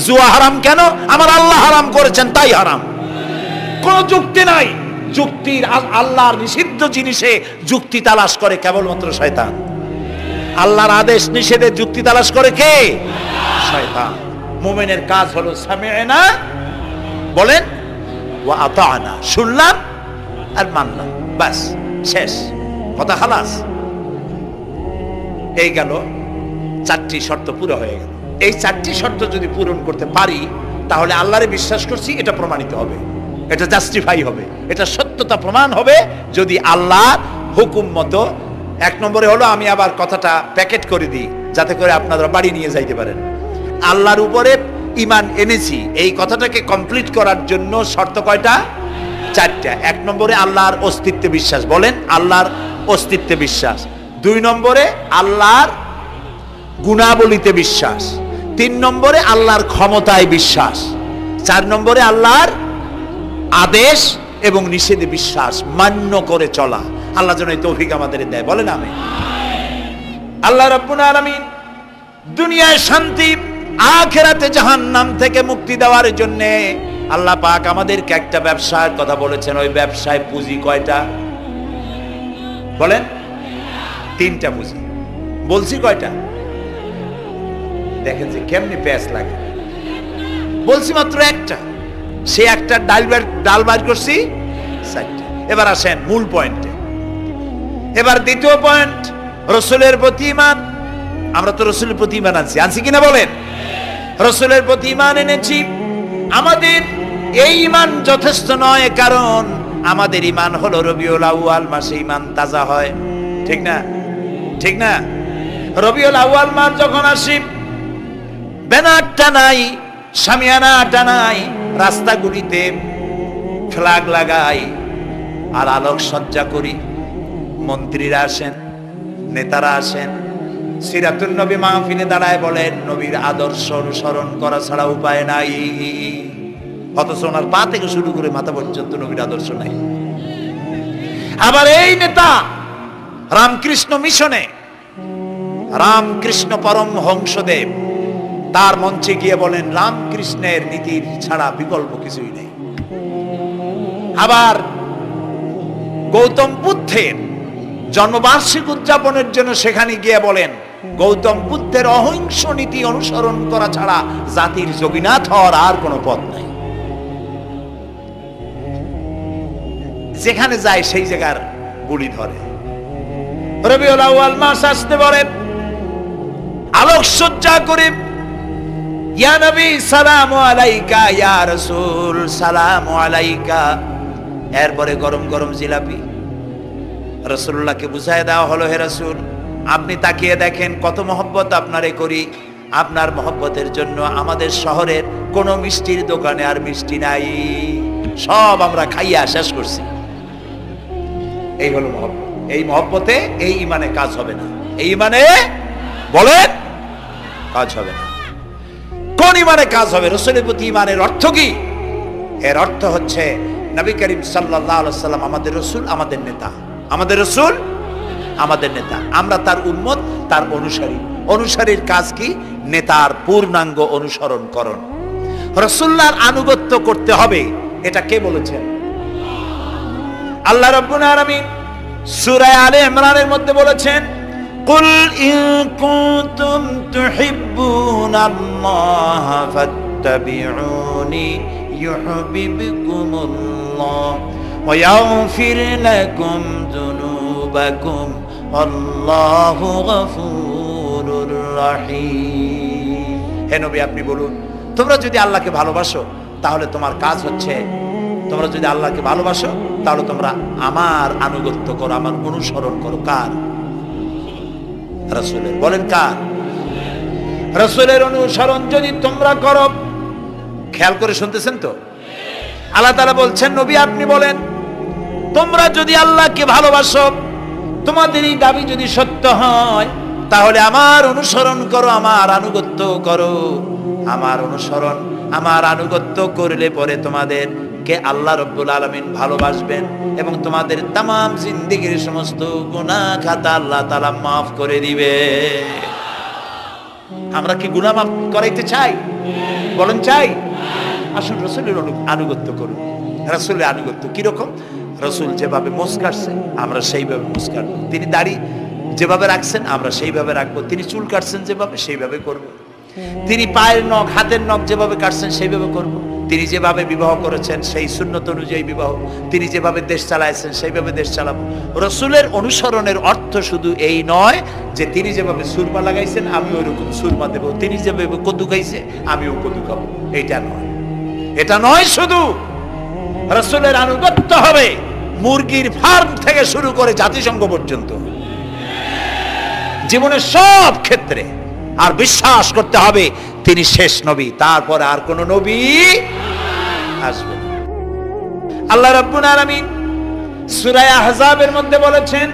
জুয়া হারাম কেন? আমার আল্লাহ হারাম করেছেন তাই হারাম। কোন যুক্তি নাই। যুক্তির, আল্লাহর নিষিদ্ধ জিনিসে যুক্তি তালাশ করে কেবলমাত্র শয়তান। আল্লাহর আদেশ নিষেধে যুক্তি তালাশ করে কে? শয়তান। মুমিনের কাজ হলো সামি'না, বলেন, ওয়া আতা'না, শুনলাম আর মানলাম, বাস, শেষ কথা, খালাস। এই গেল 4টি শর্ত পুরো হয়ে গেল। এই 4টি শর্ত যদি পূরণ করতে পারি তাহলে আল্লাহরে বিশ্বাস করছি এটা প্রমাণিত হবে, এটা জাস্টিফাই হবে, এটা সত্যতা প্রমাণ হবে যদি আল্লাহর হুকুম মতো। 1 নম্বরে হলো, আমি আবার কথাটা প্যাকেট করে দিই যাতে করে আপনারা বাড়ি নিয়ে যাইতে পারেন। আল্লাহর উপরে ঈমান এনেছি, এই কথাটাকে কমপ্লিট করার জন্য শর্ত কয়টা? 4টা। 1 নম্বরে আল্লাহর অস্তিত্বে বিশ্বাস। বলেন, আল্লাহর অস্তিত্বে বিশ্বাস। 2 নম্বরে আল্লাহর গুণাবলীতে বিশ্বাস। 3 নম্বরে আল্লাহর ক্ষমতায় বিশ্বাস। 4 নম্বরে আল্লাহর আদেশ এবং নিষেধে বিশ্বাস, মান্য করে চলা। আল্লাহ যেন এই তৌফিক আমাদের দেয়, বলেন আমিন। আল্লাহ রাব্বুল আলামিন দুনিয়ায় শান্তি, আখিরাতে জাহান্নাম থেকে মুক্তি দেওয়ার জন্য আল্লাহ পাক আমাদেরকে একটা ব্যবসার কথা বলেছেন, ওই ব্যবসায় পুঁজি কয়টা বলেন? 3টা পুঁজি। বলছি কয়টা? দেখেন যে কেমনি প্যাঁচ লাগে। বলছি মাত্র একটা, সে একটা ডাল বার করছি 4টা। এবার আসেন মূল পয়েন্টে। এবার দ্বিতীয় পয়েন্ট, রসুলের প্রতি ঈমান। আমরা তো রসুলের প্রতি ঈমান আনছি কিনা বলেন? রসুলের প্রতি ঈমান এনেছি। আমাদের এই ঈমান যথেষ্ট নয়, কারণ আমাদের ঈমান হলো রবিউল আউয়াল মাসে ঈমান তাজা হয়, ঠিক না? ঠিক না? রবিউল আউয়াল মাস যখন আসি, ব্যানারটা নাই, শামিয়ানাটা নাই, রাস্তাগুলিতে ফ্ল্যাগ লাগাই আর আলোক সজ্জা করি। মন্ত্রীরা আসেন, নেতারা আসেন, সিরাতুন নবী মাহফিলে দাঁড়ায় বলেন নবীর আদর্শ অনুসরণ করা ছাড়া উপায় নাই। অথচ ওনার পা থেকে শুরু করে মাথা পর্যন্ত নবীর আদর্শ নাই। আবার এই নেতা রামকৃষ্ণ মিশনে, রামকৃষ্ণ পরমহংসদেব তার মঞ্চে গিয়ে বলেন রামকৃষ্ণের নীতির ছাড়া বিকল্প কিছুই নেই। আবার গৌতম বুদ্ধের জন্মবার্ষিকী উদযাপনের জন্য সেখানে গিয়ে বলেন গৌতম বুদ্ধের অহিংস নীতি অনুসরণ করা ছাড়া জাতির যোগীনাথ হওয়ার আর কোনো পথ নাই। যেখানে যায় সেই জায়গার বুলি ধরে। রবিউল আউয়াল মাস আসতে পারে, আলোকসজ্জা করে ইয়া নবী সালামু আলাইকা, ইয়া রাসূল সালামু আলাইকা। এরপরে গরম গরম জিলাপি রাসূলুল্লাহকে বুঝায় দেওয়া হলো, হে রাসূল আপনি তাকিয়ে দেখেন কত মহব্বত আপনারে করি, আপনার মহব্বতের জন্য আমাদের শহরের কোন মিষ্টির দোকানে আর মিষ্টি নাই, সব আমরা খাইয়া শেষ করছি। এই হলো মহব্বত। এই মহব্বতে এই ঈমানে কাজ হবে না। এই ঈমানে বলেন কাজ হবে না। কোন ঈমানে কাজ হবে? রাসূলের প্রতি ঈমানের অর্থ কি? এর অর্থ হচ্ছে নবী করিম সাল্লাল্লাহু আলাইহি ওয়াসাল্লাম আমাদের রাসূল, আমাদের নেতা। আমাদের রাসূল আমাদের নেতা, আমরা তার উম্মত, তার অনুসারী। অনুসারীর কাজ কি? নেতার পূর্ণাঙ্গ অনুসরণ করণ। রাসূলুল্লাহর আনুগত্য করতে হবে, এটা কে বলেছেন? আল্লাহ রাব্বুল আলামিন সূরা আলে ইমরানের মধ্যে বলেছেন কুল ইন কুনতুম তুহিব্বুনাল্লাহ ফাত্তাবিউনি ইউহিব্বুকুমুল্লাহ ওয়া ইয়াগফির লাকুম যুনুবাকুম আল্লাহু গফুরুর রহিম। হে নবী আপনি বলুন, তোমরা যদি আল্লাহকে ভালোবাসো তাহলে তোমার কাজ হচ্ছে, তোমরা যদি আল্লাহকে ভালোবাসো তাহলে তোমরা আমার আনুগত্য করো, আমার অনুসরণ করো। কার? রাসূলের। বলেন কার? রাসূলের অনুসরণ যদি তোমরা করো, খেয়াল করে শুনতেছেন তো? আল্লাহ তাআলা বলছেন নবী আপনি বলেন তোমরা যদি আল্লাহকে ভালোবাসো, তোমাদের এই দাবি যদি সত্য হয়, তাহলে আমার অনুসরণ করো, আমার আনুগত্য করো। আমার অনুসরণ, আমার আনুগত্য করলে পরে তোমাদের কে আল্লাহ রাব্বুল আলামিন ভালোবাসবেন এবং তোমাদের तमाम জিন্দেগীর সমস্ত গুনাহ খাতা আল্লাহ তাআলা maaf করে দিবে। আমরা কি গুনাহ maaf করাইতে চাই? বলেন চাই? আসুন রাসূলের আনুগত্য করুন। রাসূলের আনুগত্য কি রকম? রাসূল যেভাবে মোস কাটছেন আমরা সেইভাবে মোস কাটব। তিনি দাড়ি যেভাবে রাখছেন আমরা সেইভাবে রাখবো। তিনি চুল কাটছেন যেভাবে সেইভাবে করব। তিনি পায়ের নখ, হাতের নখ যেভাবে কাটছেন সেইভাবে করব। তিনি যেভাবে বিবাহ করেছেন সেই সুন্নত অনুযায়ী বিবাহ, তিনি যেভাবে দেশ চালাইছেন সেইভাবে দেশ চালাবো। রাসূলের অনুসরণের অর্থ শুধু এই নয় যে তিনি যেভাবে সুরমা লাগাইছেন আমি ওইরকম সুরমা দেব, তিনি যেভাবে কদু খাইছে আমিও কদু খাবো, এইটা নয়। এটা নয়, শুধু রাসূলের আনুগত্য হবে মুরগির ফার্ম থেকে শুরু করে জাতিসংঘ পর্যন্ত, জীবনের সব ক্ষেত্রে। আর বিশ্বাস করতে হবে তিনি শেষ নবী, তারপরে আর কোন নবী আসবে না। আল্লাহ রাব্বুল আলামিন সূরা আহজাবের মধ্যে বলেছেন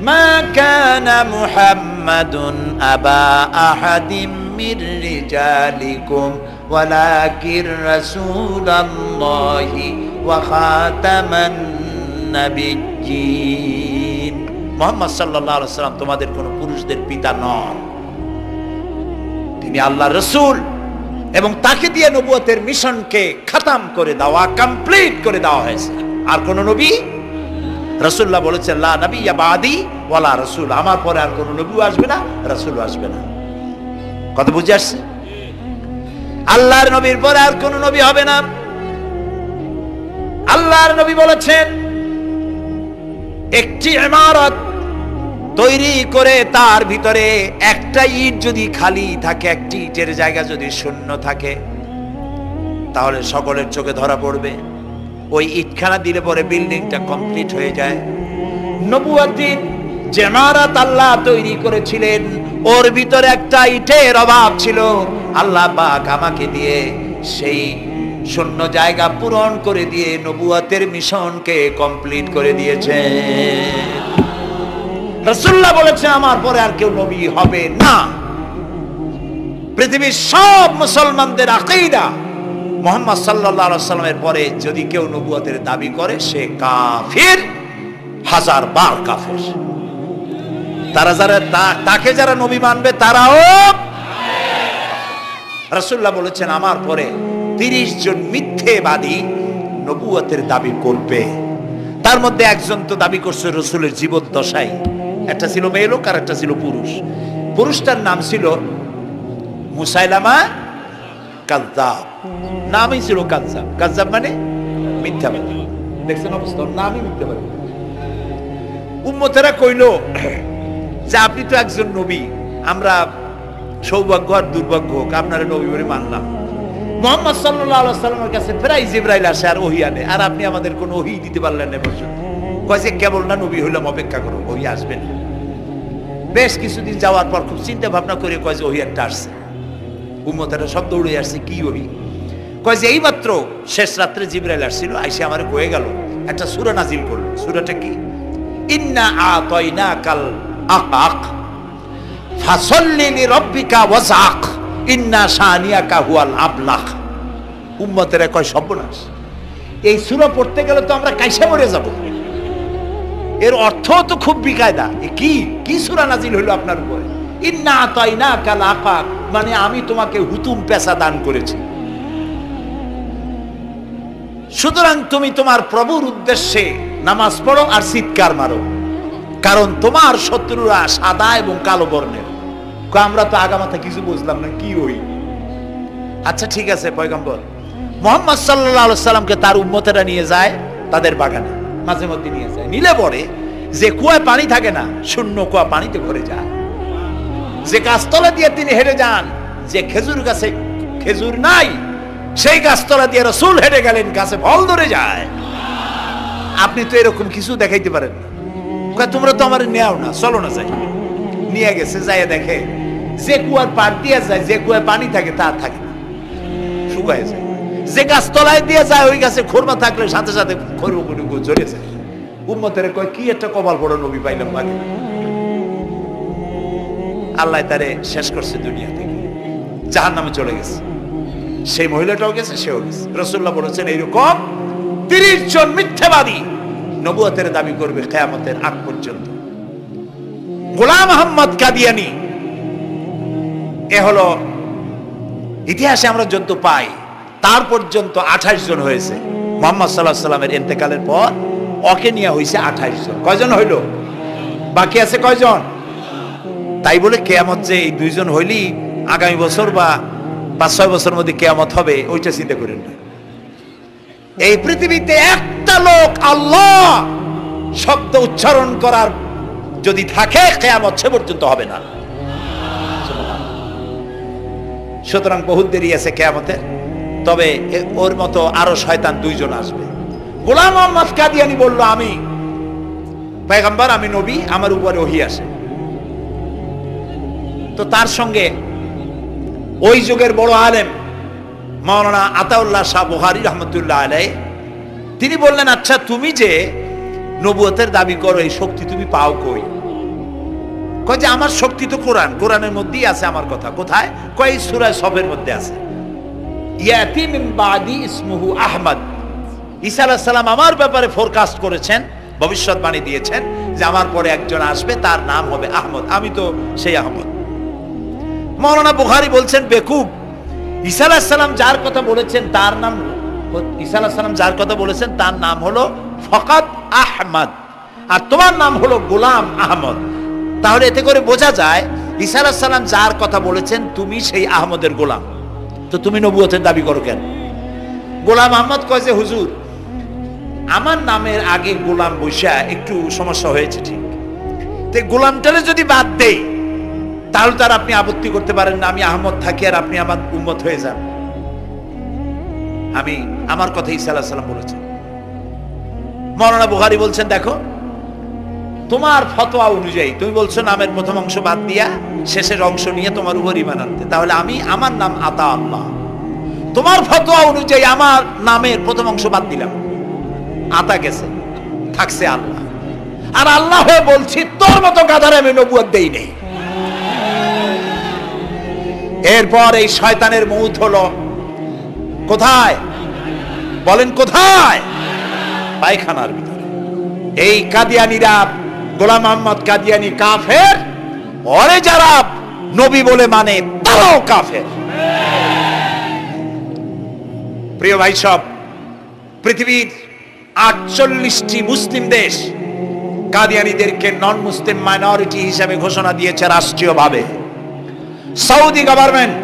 মা কানা মুহাম্মাদুন আবা আহাদিম মির রিজালিকুম ওয়ালাকির রাসূলুল্লাহি ওয়া খাতামান নাবিয়্যিন। মুহাম্মদ সাল্লাল্লাহু আলাইহি ওয়াসাল্লাম তোমাদের কোন পুরুষদের পিতা নন, তিনি আল্লাহর রাসূল এবং তাকে দিয়ে নবুয়তের মিশনকে খতম করে দেওয়া, কমপ্লিট করে দেওয়া হয়েছে। আর কোন নবী, রাসূলুল্লাহ বলেছেন লা নবিয়্যা বাদি ওয়ালা রাসূল, আমার পরে আর কোন নবীও আসবে না, রাসূলও আসবে না। কথা বুঝে আসছে? আল্লাহর নবীর পরে আর কোন নবী হবে না। আল্লাহর নবী বলেছেন একটি ইমারত তৈরি করে তার ভিতরে একটা ইট যদি খালি থাকে, একটি ইটের জায়গা যদি শূন্য থাকে, তাহলে সকলের চোখে ধরা পড়বে। ওই ইটখানা দিলে পরে বিল্ডিংটা কমপ্লিট হয়ে যায়। নবুয়তের যে ইমারত আল্লাহ তৈরি করেছিলেন, ওর ভিতরে একটা ইটের অভাব ছিল। আল্লাহ পাক আমাকে দিয়ে সেই শূন্য জায়গা পূরণ করে দিয়ে নবুয়তের মিশনকে কমপ্লিট করে দিয়েছে। রাসূলুল্লাহ বলেছে আমার পরে আর কেউ নবী হবে না। পৃথিবীর সব মুসলমানদের আকীদা, মুহাম্মদ সাল্লাল্লাহু আলাইহি ওয়াসাল্লামের পরে যদি কেউ নবুয়তের দাবি করে সে কাফির, হাজার বার কাফির। তারা যারা তাকে যারা নবী মানবে তারাও। রাসূলুল্লাহ বলেছেন আমার পরে 30 জন মিথ্যেবাদী নবুয়তের দাবি করবে। তার মধ্যে একজন তো দাবি করছে রাসূলের জীবদ্দশায়, একটা ছিল মেয়ে লোক আর একটা ছিল পুরুষ। পুরুষটার নাম ছিল মুসাইলামা কাযযাব, নামই ছিল কাযযাব। কাযযাব মানে মিথ্যাবাদী। দেখছেন অবস্থা, নামই মিথ্যাবাদী। উম্মতেরা কইল যে আপনি তো একজন নবী, আমরা সৌভাগ্য আর দুর্ভাগ্য হোক আপনারা নবী বলে মানলাম। মুহাম্মদ সাল্লাল্লাহু আলাইহি ওয়াসাল্লামের কাছে প্রায় জিবরাইল আসে আর ওহী আনে, আর আপনি আমাদের কোনো ওহী দিতে পারলেন না পর্যন্ত। কয় যে কেবল না নবী হইলাম, অপেক্ষা করো, ওহী আসবেন। বেশ কিছুদিন যাওয়ার পর খুব চিন্তা ভাবনা করে কয় যে ওহী একটা আসছে। উম্মতেরা সব দৌড়ে আসছে, কি ওহী? কয় যে এইমাত্র শেষ রাত্রে জিবরাইল আসছিল, আইসে আমারে কয়ে গেল একটা সূরা নাজিল করলো। সূরাটা কি? ইন্না আতাইনাকাল আকাক ফাসাল্লি লিরাব্বিকা ওয়াজআক ইন্না শানিয়াকা হুয়াল আবলাহ। উম্মতেরা কয় সর্বনাশ, এই সূরা পড়তে গেলে তো আমরা কাইসা মরে যাব। এর অর্থ তো খুব বিকায়দা। কি কি সূরা নাজিল হইল আপনার উপরে? ইন্না আতাইনাকাল আকাক মানে আমি তোমাকে হুতুম পেশা দান করেছি, সুতরাং তুমি তোমার প্রভুর উদ্দেশ্যে নামাজ পড়ো আর চিৎকার মারো, কারণ তোমার শত্রুরা সাদা এবং কালো বর্ণের। আমরা তো আগামাথা কিছু বুঝলাম না, কি ওই? আচ্ছা ঠিক আছে, পয়গম্বর মুহাম্মদ সাল্লাল্লাহু আলাইহি সাল্লামকে তার উম্মতেরা নিয়ে যায় তাদের বাগানে, মাঝে মধ্যে নিয়ে যায়। নিলে পরে যে কুয়ায় পানি থাকে না, শূন্য কুয়া পানিতে ভরে যায়। যে গাছতলা দিয়ে তিনি হেঁটে যান, যে খেজুর গাছে খেজুর নাই, সেই গাছতলা দিয়ে রাসূল হেঁটে গেলেন, গাছে ফল ধরে যায়। আপনি তো এরকম কিছু দেখাইতে পারেন না। তোমরা তো আমার নেও না, চলো না যাই। নিয়ে গেছে, যাই দেখে যে কুয়ার পার দিয়ে যায়, যে কুয়ায় পানি থাকে তা থাকে না, শুকায় যায়। যে গাছতলায় দিয়ে যায় ওই গাছে খোরমা থাকলে সাথে সাথে খোরমা ঝরে যায়। উম্মতের কয় কি একটা কপাল বড় নবী পাইলাম বাকি। আল্লাহ তারে শেষ করছে দুনিয়া থেকে, জাহান্নামে চলে গেছে। সেই মহিলাটাও গেছে, সেও গেছে। রাসূলুল্লাহ বলেছেন এইরকম 30 জন মিথ্যাবাদী নবুয়তের দাবি করবে কিয়ামতের আগ পর্যন্ত। গোলাম আহমদ কাদিয়ানী, এ হলো ইতিহাসে আমরা যত পাই তার পর্যন্ত 28 জন হয়েছে। মুহাম্মদ সাল্লাল্লাহু আলাইহি সাল্লামের ইন্তেকালের পর ওকে নিয়ে হয়েছে 28 জন। কয়জন হইল? বাকি আছে কয়জন? তাই বলে কিয়ামত যে এই 2 জন হইলি আগামী বছর বা 5-6 বছরের মধ্যে কিয়ামত হবে ওইটা চিন্তা করেন না। এই পৃথিবীতে একটা লোক আল্লাহ শব্দ উচ্চারণ করার যদি থাকে, কিয়ামত সে পর্যন্ত হবে না। সুতরাং বহুত দেরি আছে কিয়ামতের। তবে ওর মতো আরো শয়তান 2 জন আসবে। গোলাম আহমদ কাদিয়ানী বলল আমি পয়গম্বর, আমি নবী, আমার উপরে ওহী আসে। তো তার সঙ্গে ওই যুগের বড় আলেম মাওলানা আতাউল্লাহ শাহ বুখারী রাহমাতুল্লাহ আলাইহি, তিনি বললেন আচ্ছা তুমি যে নবুয়তের দাবি করো, এই শক্তি তুমি পাও কই? কয় যে আমার শক্তি তো কোরআন, কোরআনের মধ্যেই আছে আমার কথা। কোথায়? কয় সূরা সফের মধ্যে আছে। ইয়াতি মিন বাদি ইসমুহু আহমদ, ঈসা আলাইহিস সালাম আমার ব্যাপারে ফোরকাস্ট করেছেন, ভবিষ্যৎবাণী দিয়েছেন যে আমার পরে একজন আসবে, তার নাম হবে আহমদ। আমি তো সেই আহমদ। মাওলানা বুখারী বলছেন বেকুব, ঈসা আলাইহিস সালাম যার কথা বলেছেন তার নাম, ঈসা আলাইহিস সালাম যার কথা বলেছেন তার নাম হলো ফকাত আহমদ, আর তোমার নাম হলো গোলাম আহমদ। তাহলে এতে করে বোঝা যায় ঈসা আলাইহিস সালাম যার কথা বলেছেন তুমি সেই আহমদের গোলাম, তো তুমি নবুয়তের দাবি করো কেন? গোলাম আহমদ কয় যে হুজুর আমার নামের আগে গোলাম বৈশা একটু সমস্যা হয়েছে, ঠিক, তো গোলামটারে যদি বাদ দেই তাহলে তার আপনি আপত্তি করতে পারেন না আমি আহমদ থাকি আর আপনি আমার উম্মত হয়ে যান। আমি আমার কথা ঈসা আলাইহিস সালাম বলেছেন। মাওলানা বুখারী বলছেন দেখো তোমার ফতোয়া অনুযায়ী তুমি বলছো নামের প্রথম অংশ বাদ দিয়া শেষের অংশ নিয়ে তোমার উপর ঈমান আনতে, তাহলে আমি আমার নাম আতা আল্লাহ, তোমার ফতোয়া অনুযায়ী আমার নামের প্রথম অংশ বাদ দিলাম, আতা গেছে, থাকছে আল্লাহ, আর আল্লাহ হয়ে বলছি তোর মতো গাধারে আমি নবুয়ত দেই নেই। এরপর এই শয়তানের মৌত হলো কোথায় বলেন, কোথায়? পায়খানার ভিতরে। এই কাদিয়ানীরা, গোলাম আহমদ কাদিয়ানী কাফের, ওরে যারা নবী বলে মানে তারাও কাফের। প্রিয় ভাই সব, পৃথিবীর 48টি মুসলিম দেশ কাদিয়ানীদেরকে নন মুসলিম মাইনরিটি হিসেবে ঘোষণা দিয়েছে রাষ্ট্রীয়ভাবে। সৌদি গভর্নমেন্ট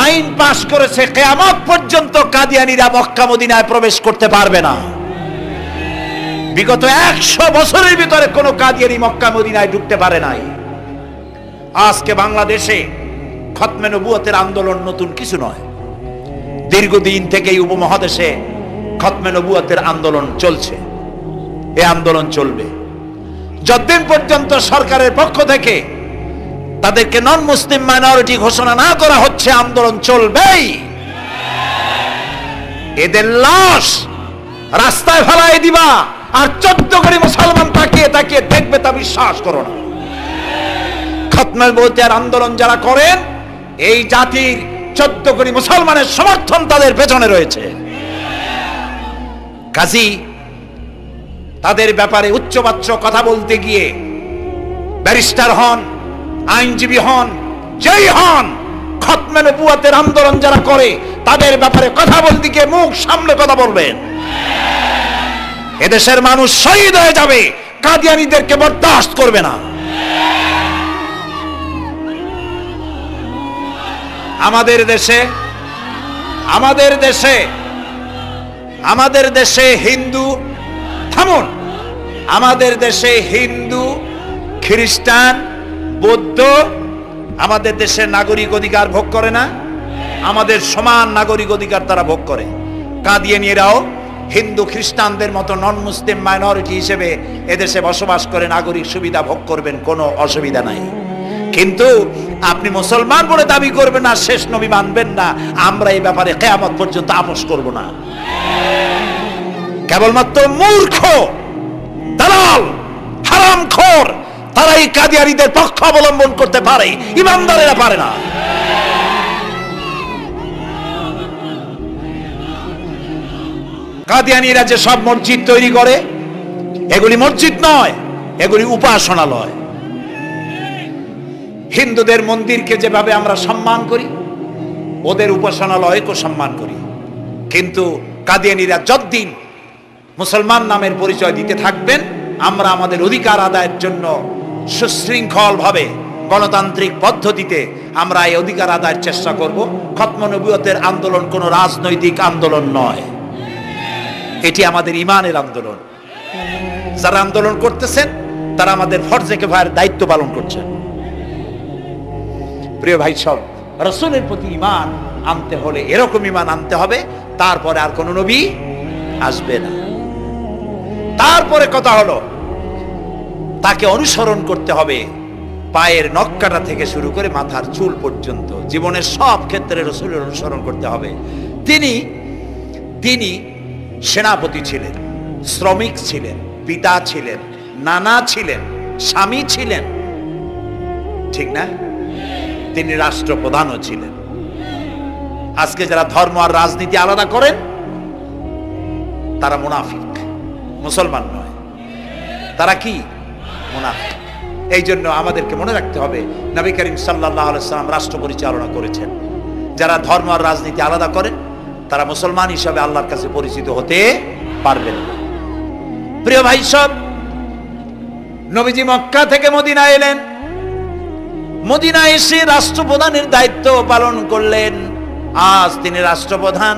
আইন পাশ করেছে কিয়ামত পর্যন্ত কাদিয়ানীরা মক্কা মদিনায় প্রবেশ করতে পারবে না। বিগত 100 বছরের ভিতরে কোনো কাদিয়ানী মক্কা মদিনায় ঢুকতে পারে নাই। আজকে বাংলাদেশে খতমে নবুয়তের আন্দোলন নতুন কিছু নয়, দীর্ঘদিন থেকে এই উপমহাদেশে খতমে নবুয়তের আন্দোলন চলছে, এই আন্দোলন চলবে যতদিন পর্যন্ত সরকারের পক্ষ থেকে তাদেরকে নন মুসলিম মাইনরিটি ঘোষণা না করা হচ্ছে, আন্দোলন চলবেই। এদের লাশ রাস্তায় ফেলাই দিবা আর 14 কোটি মুসলমান তাকিয়ে তাকিয়ে দেখবে তা বিশ্বাস করো না। খতমে নবুয়তের আন্দোলন যারা করেন এই জাতির 14 কোটি মুসলমানের সমর্থন তাদের পেছনে রয়েছে। কাজী তাদের ব্যাপারে উচ্চবাচ্য কথা বলতে গিয়ে ব্যারিস্টার হন, আইনজীবী হন, যেই হন, খতমে নবুয়তের আন্দোলন যারা করে তাদের ব্যাপারে কথা বলতে গিয়ে মুখ সামনে কথা বলবেন। এদেশের মানুষ শহীদ হয়ে যাবে, কাদিয়ানীদেরকে বরদাস্ত করবে না। আমাদের দেশে হিন্দু, থামুন, আমাদের দেশে হিন্দু, খ্রিস্টান, বৌদ্ধ আমাদের দেশের নাগরিক অধিকার ভোগ করে না? আমাদের সমান নাগরিক অধিকার তারা ভোগ করে। কাদিয়ানীরাও হিন্দু খ্রিস্টানদের মতো নন মুসলিম মাইনরিটি হিসেবে এদেশে বসবাস করে নাগরিক সুবিধা ভোগ করবেন, কোনো অসুবিধা নাই। কিন্তু আপনি মুসলমান বলে দাবি করবেন না, শেষ নবী মানবেন না, আমরা এই ব্যাপারে কিয়ামত পর্যন্ত আপোষ করব না। কেবলমাত্র মূর্খ, দালাল, হারামখোর তারাই কাদিয়ানীদের পক্ষ অবলম্বন করতে পারে, ইমানদারেরা পারে না। কাদিয়ানীরা যে সব মসজিদ তৈরি করে এগুলি মসজিদ নয়, এগুলি উপাসনালয়। হিন্দুদের মন্দিরকে যেভাবে আমরা সম্মান করি ওদের উপাসনালয়কে সম্মান করি। কিন্তু কাদিয়ানীরা যতদিন মুসলমান নামের পরিচয় দিতে থাকবেন, আমরা আমাদের অধিকার আদায়ের জন্য সুশৃঙ্খল ভাবে গণতান্ত্রিক পদ্ধতিতে আমরা এই অধিকার আদায়ের চেষ্টা করব। খতমে নবুয়তের আন্দোলন কোনো রাজনৈতিক আন্দোলন নয়, এটি আমাদের ইমানের আন্দোলন। যারা আন্দোলন করতেছেন তারা আমাদের ফরজে কিফায়ার দায়িত্ব পালন করছেন। প্রিয় ভাই সব, রাসূলের প্রতি ঈমান আনতে হলে এরকম ঈমান আনতে হবে, তারপরে আর কোন নবী আসবে না। তারপরে কথা হলো তাকে অনুসরণ করতে হবে পায়ের নখকাটা থেকে শুরু করে মাথার চুল পর্যন্ত, জীবনের সব ক্ষেত্রে রাসূলের অনুসরণ করতে হবে। তিনি সেনাপতি ছিলেন, শ্রমিক ছিলেন, পিতা ছিলেন, নানা ছিলেন, স্বামী ছিলেন, ঠিক না? তিনি রাষ্ট্রপ্রধানও ছিলেন। আজকে যারা ধর্ম আর রাজনীতি আলাদা করেন তারা মুনাফিক, মুসলমান নয়। তারা কি? মুনাফিক। এই জন্য আমাদেরকে মনে রাখতে হবে নবী করিম সাল্লাল্লাহু আলাইহি সাল্লাম রাষ্ট্র পরিচালনা করেছেন। যারা ধর্ম আর রাজনীতি আলাদা করে তারা মুসলমান হিসাবে আল্লাহর কাছে পরিচিত হতে পারবেন না। প্রিয় ভাই সব, নবীজি মক্কা থেকে মদিনা এলেন। মদিনা এসে রাষ্ট্রপ্রধানের দায়িত্ব পালন করলেন। আজ তিনি রাষ্ট্রপ্রধান।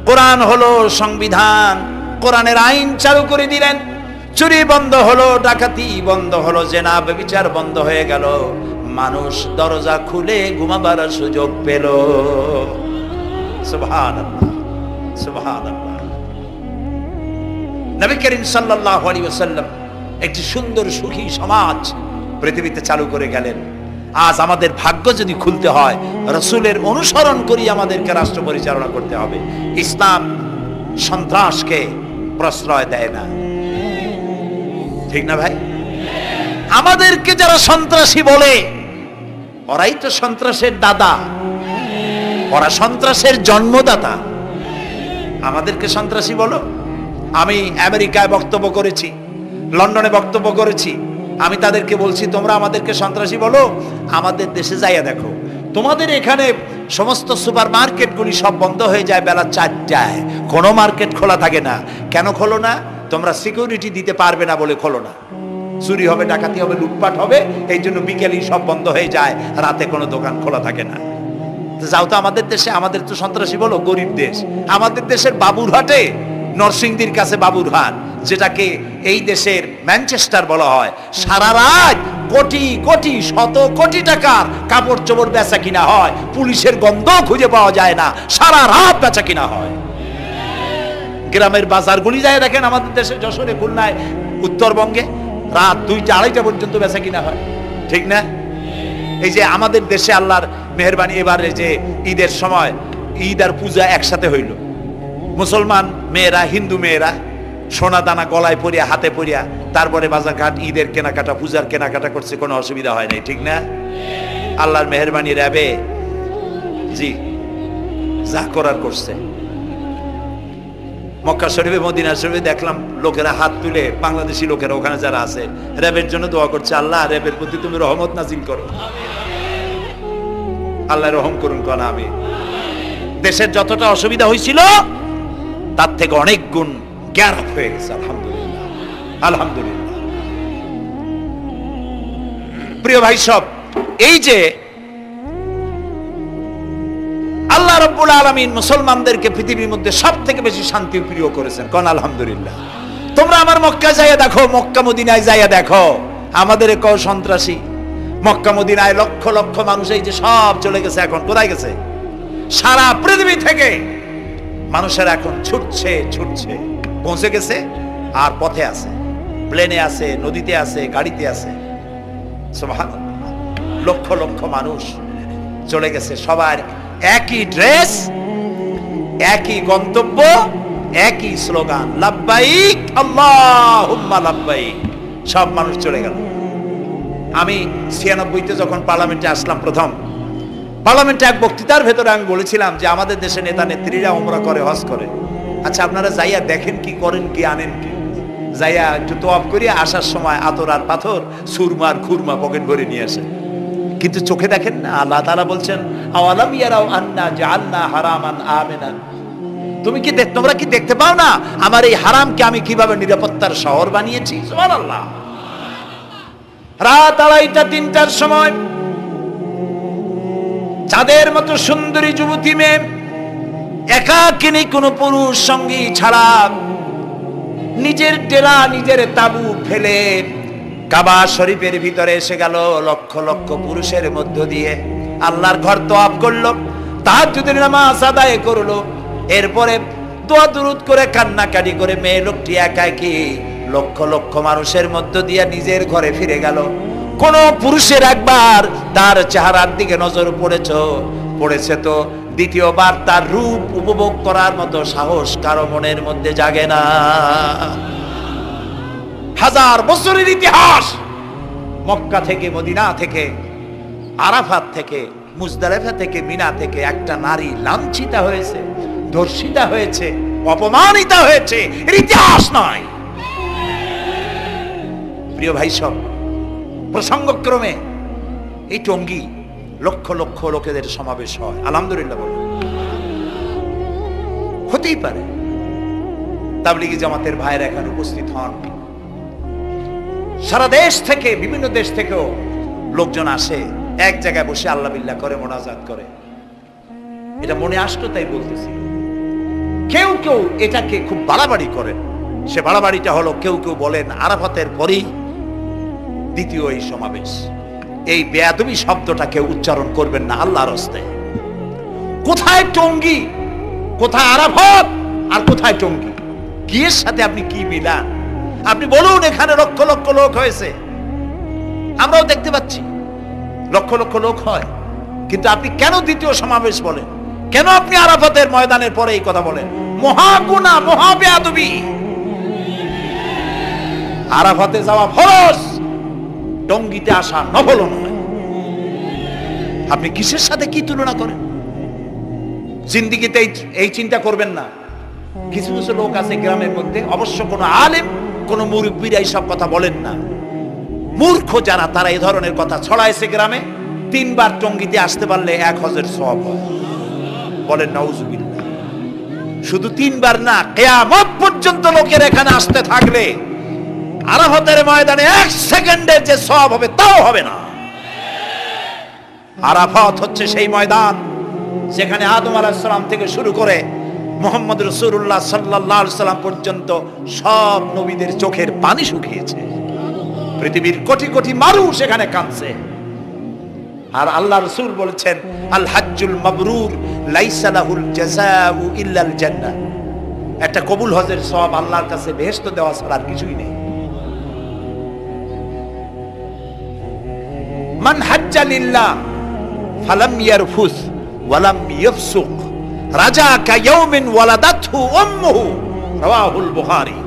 কোরআন হলো সংবিধান, কোরআনের আইন চালু করে দিলেন। চুরি বন্ধ হলো, ডাকাতি বন্ধ হলো, জেনা ব্যভিচার বন্ধ হয়ে গেল। মানুষ দরজা খুলে ঘুমাবার সুযোগ পেল। সুবহানাল্লাহ, সুবহানাল্লাহ। নবী করিম সাল্লাল্লাহু আলাইহি ওয়াসাল্লাম একটি সুন্দর সুখী সমাজ পৃথিবীতে চালু করে গেলেন। আজ আমাদের ভাগ্য যদি খুলতে হয়, রাসূলের অনুসরণ করি আমাদেরকে রাষ্ট্র পরিচালনা করতে হবে। ইসলাম সন্ত্রাসকে প্রশ্রয় দেয় না, ঠিক না ভাই? আমাদেরকে যারা সন্ত্রাসী বলে, ওরাই তো সন্ত্রাসের দাদা, ওরা সন্ত্রাসের জন্মদাতা। আমাদেরকে সন্ত্রাসী বলো? আমি আমেরিকায় বক্তব্য করেছি, লন্ডনে বক্তব্য করেছি, আমি তাদেরকে বলছি তোমরা আমাদেরকে সন্ত্রাসী বলো? আমাদের দেশে যাইয়া দেখো, তোমাদের এখানে সমস্ত সুপার মার্কেটগুলি সব বন্ধ হয়ে যায় বেলা 4টায়, কোনো মার্কেট খোলা থাকে না। কেন খোলো না? তোমরা সিকিউরিটি দিতে পারবে না বলে খোলো না। চুরি হবে, ডাকাতি হবে, লুটপাট হবে, এই জন্য বিকেলেই সব বন্ধ হয়ে যায়, রাতে কোনো দোকান খোলা থাকে না। যাও তো আমাদের দেশে, আমাদের তো সন্ত্রাসী বলো? গরিব দেশ। আমাদের দেশের বাবুরহাটে, নরসিংদীর কাছে বাবুরহাট, যেটাকে এই দেশের ম্যানচেস্টার বলা হয়, সারা রাত কোটি কোটি শত কোটি টাকার কাপড় চোপড় বেচা কিনা হয়, পুলিশের গন্ধ খুঁজে পাওয়া যায় না, সারা রাত বেচা কিনা হয়। গ্রামের বাজারগুলি যায় দেখেন, আমাদের দেশে যশোরে, খুলনায়, উত্তরবঙ্গে রাত 2টা 2:30 পর্যন্ত বেচা কিনা হয়, ঠিক না? এই যে আমাদের দেশে আল্লাহর মেহেরবানি, এবারে যে ঈদের সময় ঈদ আর পূজা একসাথে হইল, মুসলমান মেয়েরা, হিন্দু মেয়েরা সোনা দানা গলায় পরিয়া, হাতে পরিয়া, তারপরে বাজার ঘাট ঈদের কেনাকাটা, পূজার কেনাকাটা করছে, কোনো অসুবিধা হয় নাই, ঠিক না? আল্লাহর মেহেরবানি র্যাবে জি যা করার করছে। মক্কা শরীফে, মদিনা শরীফে দেখলাম লোকেরা হাত তুলে, বাংলাদেশি লোকেরা ওখানে যারা আছে, র্যাবের জন্য দোয়া করছে, আল্লাহ র্যাবের প্রতি তুমি রহমত নাজিল করো, আল্লাহ রহম করুন কোন। আমি দেশের যতটা অসুবিধা হয়েছিল তার থেকে অনেক গুণ জ্ঞান হয়ে গেছে, আলহামদুলিল্লাহ, আলহামদুলিল্লাহ। প্রিয় ভাই সব, এই যে আল্লাহ রাব্বুল আলামিন মুসলমানদেরকে পৃথিবীর মধ্যে সবথেকে বেশি শান্তি প্রিয় করেছেন, কোন আলহামদুলিল্লাহ। তোমরা আমার মক্কা যাইয়া দেখো, মক্কা মদিনায় যাইয়া দেখো, আমাদের কেউ সন্ত্রাসী? মক্কা মদিনায় লক্ষ লক্ষ মানুষ এই যে সব চলে গেছে, এখন কোথায় গেছে? সারা পৃথিবী থেকে মানুষের এখন ছুটছে ছুটছে, পৌঁছে গেছে, আর পথে আছে, প্লেনে আছে, নদীতে আছে, গাড়িতে আছে। সুবহানাল্লাহ, লক্ষ লক্ষ মানুষ চলে গেছে, সবার একই ড্রেস, একই গন্তব্য, একই স্লোগান, লাব্বাইক আল্লাহুম্মা লাব্বাইক। সব মানুষ চলে গেল। আমি 96-তে যখন পার্লামেন্টে আসলাম, প্রথম পার্লামেন্টে এক বক্তৃতার ভেতরে আমি বলেছিলাম যে আমাদের দেশে নেতা নেত্রীরা উমরা করে, হজ করে। আচ্ছা, আপনারা যাইয়া দেখেন কি, করেন কি, আনেন কি? যাইয়া একটু তোয়াফ করিয়া আসার সময় আতর আর পাথর, সুরমার খুরমা পকেট ভরে নিয়ে আসে, কিন্তু চোখে দেখেন না। আল্লাহ তাআলা বলছেন, আওয়ালাম ইয়ারাউ আন্না জাআলনা হারামান আমিনান। তোমরা কি দেখতে পাও না আমার এই হারামকে আমি কিভাবে নিরাপত্তার শহর বানিয়েছি? সুবহানাল্লাহ। রাত 2:30-3টার সময় চাঁদের মতো সুন্দরী যুবতী মেয়ে একাকিনী, কোনো পুরুষ সঙ্গী ছাড়া, নিজের ডেরা, নিজের তাবু ফেলে কাবা শরীফের ভিতরে এসে গেল। লক্ষ লক্ষ পুরুষের মধ্য দিয়ে আল্লাহর ঘর তওয়াফ করলো, তাহাজ্জুদের নামাজ আদায় করলো, এরপরে দোয়া দুরূদ করে কান্নাকাটি করে মেয়ে লোকটি একাকী লক্ষ লক্ষ মানুষের মধ্য দিয়ে নিজের ঘরে ফিরে গেল। কোন পুরুষের একবার তার চেহারার দিকে নজর পড়েছে তো দ্বিতীয়বার তার রূপ উপভোগ করার মতো সাহস কারো মনের মধ্যে জাগে না। হাজার বছরের ইতিহাস, মক্কা থেকে, মদিনা থেকে, আরাফাত থেকে, মুজদালিফা থেকে, মিনা থেকে একটা নারী লাঞ্ছিতা হয়েছে, ধর্ষিতা হয়েছে, অপমানিতা হয়েছে, এর ইতিহাস নয়। প্রিয় ভাই সব, প্রসঙ্গক্রমে এই টঙ্গী লক্ষ লক্ষ লোকেদের সমাবেশ হয়, আলহামদুলিল্লাহ বলে। হতেই পারে তাবলিগি জামাতের ভাইয়েরা এখানে উপস্থিত হন, সারা দেশ থেকে, বিভিন্ন দেশ থেকেও লোকজন আসে, এক জায়গায় বসে আল্লাহ বিল্লাহ করে, মোনাজাত করে। এটা মনে আসতো তাই বলতেছি। কেউ কেউ এটাকে খুব বাড়াবাড়ি করেন। সে বাড়াবাড়িটা হলো, কেউ কেউ বলেন আরাফাতের পরেই দ্বিতীয় এই সমাবেশ। এই বেয়াদবি শব্দটা কেউ উচ্চারণ করবেন না আল্লাহর হস্তে। কোথায় টঙ্গী, কোথায় আরাফাত, আর কোথায় টঙ্গী? কি এর সাথে আপনি কি মিলান? আপনি বলুন এখানে লক্ষ লক্ষ লোক হয়েছে, আমরাও দেখতে পাচ্ছি লক্ষ লক্ষ লোক হয়, কিন্তু আপনি কেন দ্বিতীয় সমাবেশ বলেন? কেন আপনি আরাফাতের ময়দানের পরে এই কথা বলেন? মহাগুনাহ, মহাবেয়াদবি। আরাফাতে যাওয়া ফরজ, টঙ্গীতে আসা নফল নয়। আপনি কিসের সাথে কি তুলনা করেন? জিন্দেগিতে এই চিন্তা করবেন না। কিছু কিছু লোক আছে গ্রামের মধ্যে, অবশ্য কোনো আলেম, কোন মুরব্বীরা এইসব কথা বলেন না। মূর্খ যারা, তারা এই ধরনের কথা ছড়াইছে গ্রামে। 3 বার টঙ্গীতে আসতে পারলে 1 হজের সওয়াব হয়। বলেন নাউজুবিল্লাহ। শুধু 3 বার না, কিয়ামত পর্যন্ত লোকের এখানে আসতে থাকলে আরাফাতের ময়দানে 1 সেকেন্ডের যে সওয়াব হবে তাও হবে না। আরাফাত হচ্ছে সেই ময়দান যেখানে আদম আলাইহিস সালাম থেকে শুরু করে মুহাম্মদ রাসূলুল্লাহ সাল্লাল্লাহু আলাইহি সাল্লাম পর্যন্ত সব নবীদের চোখের পানি শুকিয়েছে। পৃথিবীর কোটি কোটি মানুষ এখানে কাঁদছে। আর আল্লাহ রাসূল বলেছেন, আল হাজ্জুল মাবরুর লাইসা লাহুল জাযাউ ইল্লাল জান্নাহ। একটা কবুল হজের সওয়াব আল্লাহর কাছে বেহেশত দেওয়া ছাড়া আর কিছুই নেই। মান হাজ্জা লিল্লাহ ফালাম ইয়ারফুস ওয়ালাম ইয়াফসুক রাজাকা ইয়াউমিন ওয়ালাদাতহু উম্মুহু, রাওয়াহুল বুখারী।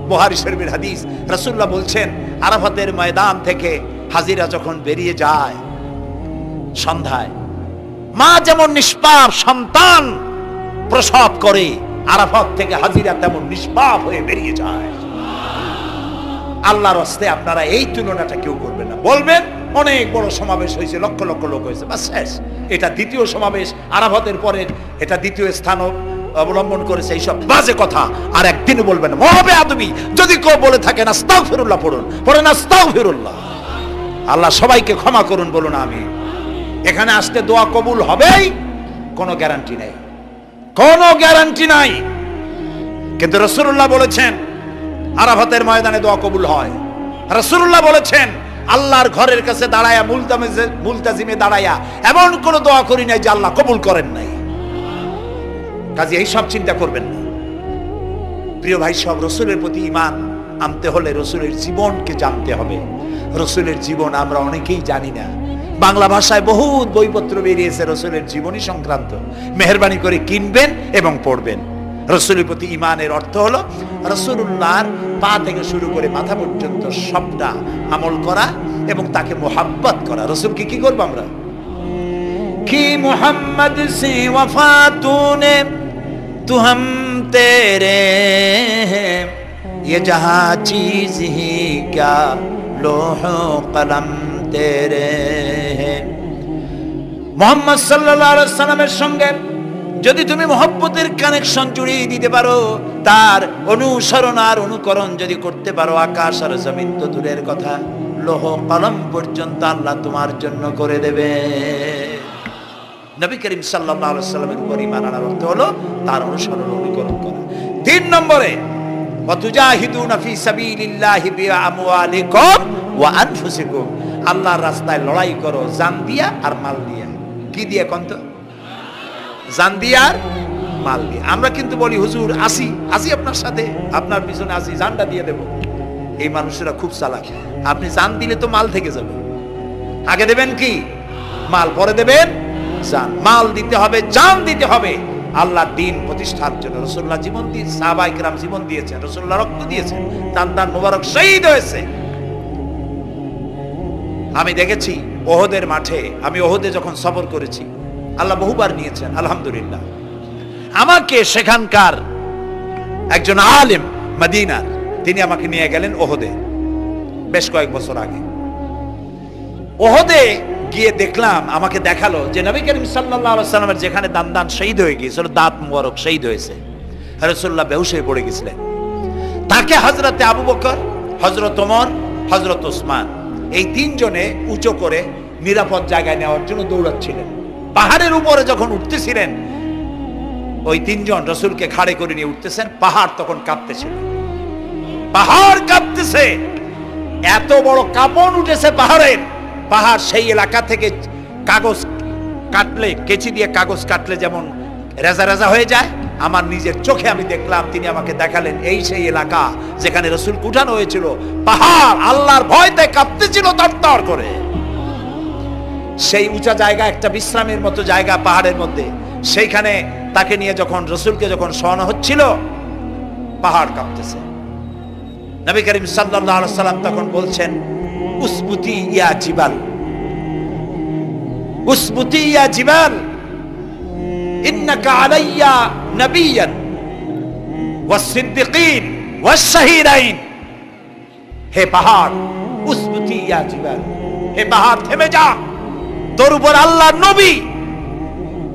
বুখারী শরীফের হাদিস। রাসূলুল্লাহ বলছেন, আরাফাতের ময়দান থেকে হাজিরা যখন বেরিয়ে যায় সন্ধ্যায়, মা যেমন নিষ্পাপ সন্তান প্রসব করে, আরাফাত থেকে হাজিরা তেমন নিষ্পাপ হয়ে বেরিয়ে যায়। আল্লাহর হস্তে আপনারা এই তুলনাটা কেউ করবেন না। বলবেন অনেক বড় সমাবেশ হয়েছে, লক্ষ লক্ষ লোক হয়েছে, বাস শেষ। এটা দ্বিতীয় সমাবেশ, আরাফাতের পরে এটা দ্বিতীয় স্থান অবলম্বন করেছে। এইসব বাজে কথা আর একদিনও বলবেন না। মহাবেয়াদবি যদি কেউ বলে থাকেন, আস্তাগফিরুল্লাহ পড়ুন, পড়েন আস্তাগফিরুল্লাহ। আল্লাহ সবাইকে ক্ষমা করুন, বলুন আমিন। এখানে আসতে দোয়া কবুল হবেই, কোনো গ্যারান্টি নেই, কোনো গ্যারান্টি নাই। কিন্তু রাসূলুল্লাহ বলেছেন আরাফাতের ময়দানে দোয়া কবুল হয়। রাসূলুল্লাহ বলেছেন, আল্লাহর ঘরের কাছে দাঁড়ায়া, মুলতাজিমে দাঁড়ায়া এমন কোন দোয়া করি নাই যে আল্লাহ কবুল করেন নাই। কাজে এই সব চিন্তা করবেন না। প্রিয় ভাই সব, রসুলের প্রতি ঈমান আনতে হলে রসুলের জীবনকে জানতে হবে। রসুলের জীবন আমরা অনেকেই জানি না। বাংলা ভাষায় বহুত বইপত্র বেরিয়েছে রসুলের জীবনী সংক্রান্ত। মেহেরবানি করে কিনবেন এবং পড়বেন। রসুলের প্রতি ঈমানের অর্থ হলো রাসূলুল্লাহর পা থেকে শুরু করে মাথা পর্যন্ত সবটা আমল করা এবং তাকে মোহাব্বত করা। রসুলকে কি করবো আমরা? কি মুহাম্মদ সে ওয়াফা তূনে তু হাম তেরে হ্যাঁ, ये जहां चीज ही क्या लोह कलम तेरे हैं। মুহাম্মদ সাল্লাল্লাহু আলাইহি সাল্লামের সঙ্গে যদি তুমি মহব্বতের কানেকশন জুড়িয়ে দিতে পারো, তার অনুসরণ আর অনুকরণ যদি করতে পারো, আকাশ আর জমিন তো দূরের কথা, লৌহ কলম পর্যন্ত আল্লাহ তোমার জন্য করে দেবে। নবী করিম সাল্লাল্লাহু আলাইহি সাল্লামের উপর ঈমান আনার অর্থ হলো তার অনুসরণ অনুকরণ করা। 3 নম্বরে ওয়াতুজাহিদুনা ফি সাবিলিল্লাহি বিআমওয়ালিকুম ওয়া আনফুসিকুম। আল্লাহর রাস্তায় লড়াই করো জান দিয়া আর মাল দিয়া। কি দিয়ে কোন তো? জান দিয়া আর মাল দিয়ে। আমরা কিন্তু বলি হুজুর আসি আপনার সাথে, আপনার পিছনে আসি, জানটা দিয়ে দেব। এই মানুষেরা খুব চালাক। আপনি জান দিলে তো মাল থেকে যাবে। আগে দেবেন কি? মাল, পরে দেবেন জান। মাল দিতে হবে, জান দিতে হবে আল্লাহর দ্বীন প্রতিষ্ঠার জন্য। রাসূলুল্লাহ জীবন দিয়ে, সাহাবায়ে কেরাম জীবন দিয়েছেন, রাসূলুল্লাহ রক্ত দিয়েছেন, দান মোবারক শহীদ হয়েছে। আমি দেখেছি ওহদের মাঠে, আমি ওহদে যখন সফর করেছি, আল্লাহ বহুবার নিয়েছেন আলহামদুলিল্লাহ। আমাকে সেখানকার একজন আলেম মদিনার, তিনি আমাকে নিয়ে গেলেন ওহদে বেশ কয়েক বছর আগে। ওহদে গিয়ে দেখলাম, আমাকে দেখালো যে নবী করিম সাল্লাল্লাহু আলাইহি সাল্লামের যেখানে দান শহীদ হয়ে গিয়েছিল, দাঁত মুবারক শহীদ হয়েছে, রাসূলুল্লাহ বেহুশ হয়ে পড়ে গেছিলেন। তাকে হযরতে আবু বকর, হযরত ওমর, হযরত ওসমান এই তিনজনে উঁচু করে নিরাপদ জায়গায় নেওয়ার জন্য দৌড়াচ্ছিলেন। পাহাড়ের উপরে যখন উঠতেছিলেন, ওই তিনজন রাসূলকে খাড়ে করে নিয়ে উঠতেছেন। পাহাড় তখন কাঁপতেছিল, পাহাড় কাঁপতেছে, এত বড় কাঁপন উঠেছে পাহাড়ের। পাহাড় সেই এলাকা থেকে কাগজ কাটলে, কেচি দিয়ে কাগজ কাটলে যেমন রেজা রেজা হয়ে যায়, আমার নিজের চোখে আমি দেখলাম। তিনি আমাকে দেখালেন এই সেই এলাকা যেখানে রাসূলকে উঠানো হয়েছিল। পাহাড় আল্লাহর ভয়তে কাঁপতেছিল তরতর করে। সেই উঁচা জায়গা, একটা বিশ্রামের মতো জায়গা পাহাড়ের মধ্যে, সেইখানে তাকে নিয়ে যখন রাসূলকে যখন শোয়ানো হচ্ছিল, পাহাড় কাঁপতেছে। নবী করিম সাল্লাল্লাহু আলাইহি সাল্লাম তখন বলছেন, উসবুতি ইয়া জিবাল, উসবুতি ইয়া জিবাল, ইন্নাকা আলাইয়া নবিয়ান ওয়াস সিদ্দিকিন ওয়াস শাহীদাইন। হে পাহাড়, উসবুতি ইয়া জিবাল, হে পাহাড় থেমে যা, তোর উপর আল্লাহর নবী,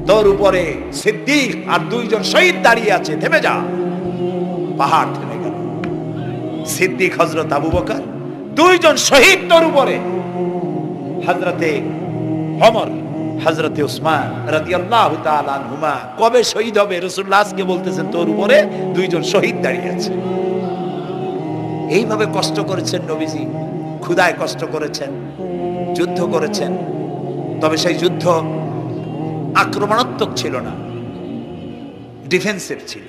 তোর উপরে সিদ্দিক আর দুইজন শহীদ দাঁড়িয়ে আছে, থেমে যা। পাহাড় থেমে গেল। সিদ্দিক হযরত আবু বকর, দুইজন শহীদ তোর উপরে, হযরতে ওমর, হযরতে ওসমান রাদিয়াল্লাহু তাআলা আনহুমা। কবে শহীদ হবে রাসূলুল্লাহ আজকে বলতেছেন তোর উপরে দুইজন শহীদ দাঁড়িয়ে আছে। এইভাবে কষ্ট করেছেন নবীজি, ক্ষুধায় কষ্ট করেছেন, যুদ্ধ করেছেন। তবে সেই যুদ্ধ আক্রমণাত্মক ছিল না, ডিফেন্সিভ ছিল।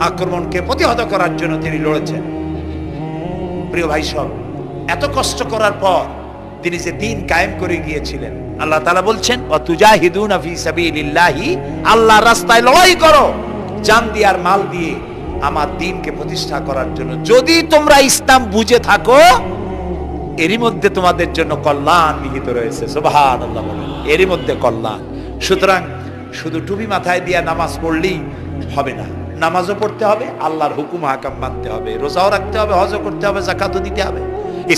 আক্রমণকে প্রতিহত করার জন্য তিনি লড়েছেন। প্রিয় ভাই সব, এত কষ্ট করার পর তিনি যে দ্বীন কায়েম করে গিয়েছিলেন, আল্লাহ তাআলা বলছেন ওয়াতুজাহিদুনা ফি সাবিলিল্লাহি, আল্লাহর রাস্তায় লড়াই করো জান দিয়ে আর মাল দিয়ে আমার দ্বীনকে প্রতিষ্ঠা করার জন্য। যদি তোমরা ইসলাম বুঝে থাকো, এরই মধ্যে তোমাদের জন্য কল্যাণ নিহিত রয়েছে। সুবহানাল্লাহ বলেন, এরই মধ্যে কল্যাণ। সুতরাং শুধু টুপি মাথায় দিয়ে নামাজ পড়লেই হবে না, নামাজও পড়তে হবে, আল্লাহর হুকুম হাকাম মানতে হবে, রোজাও রাখতে হবে, হজও করতে হবে, যাকাতও দিতে হবে,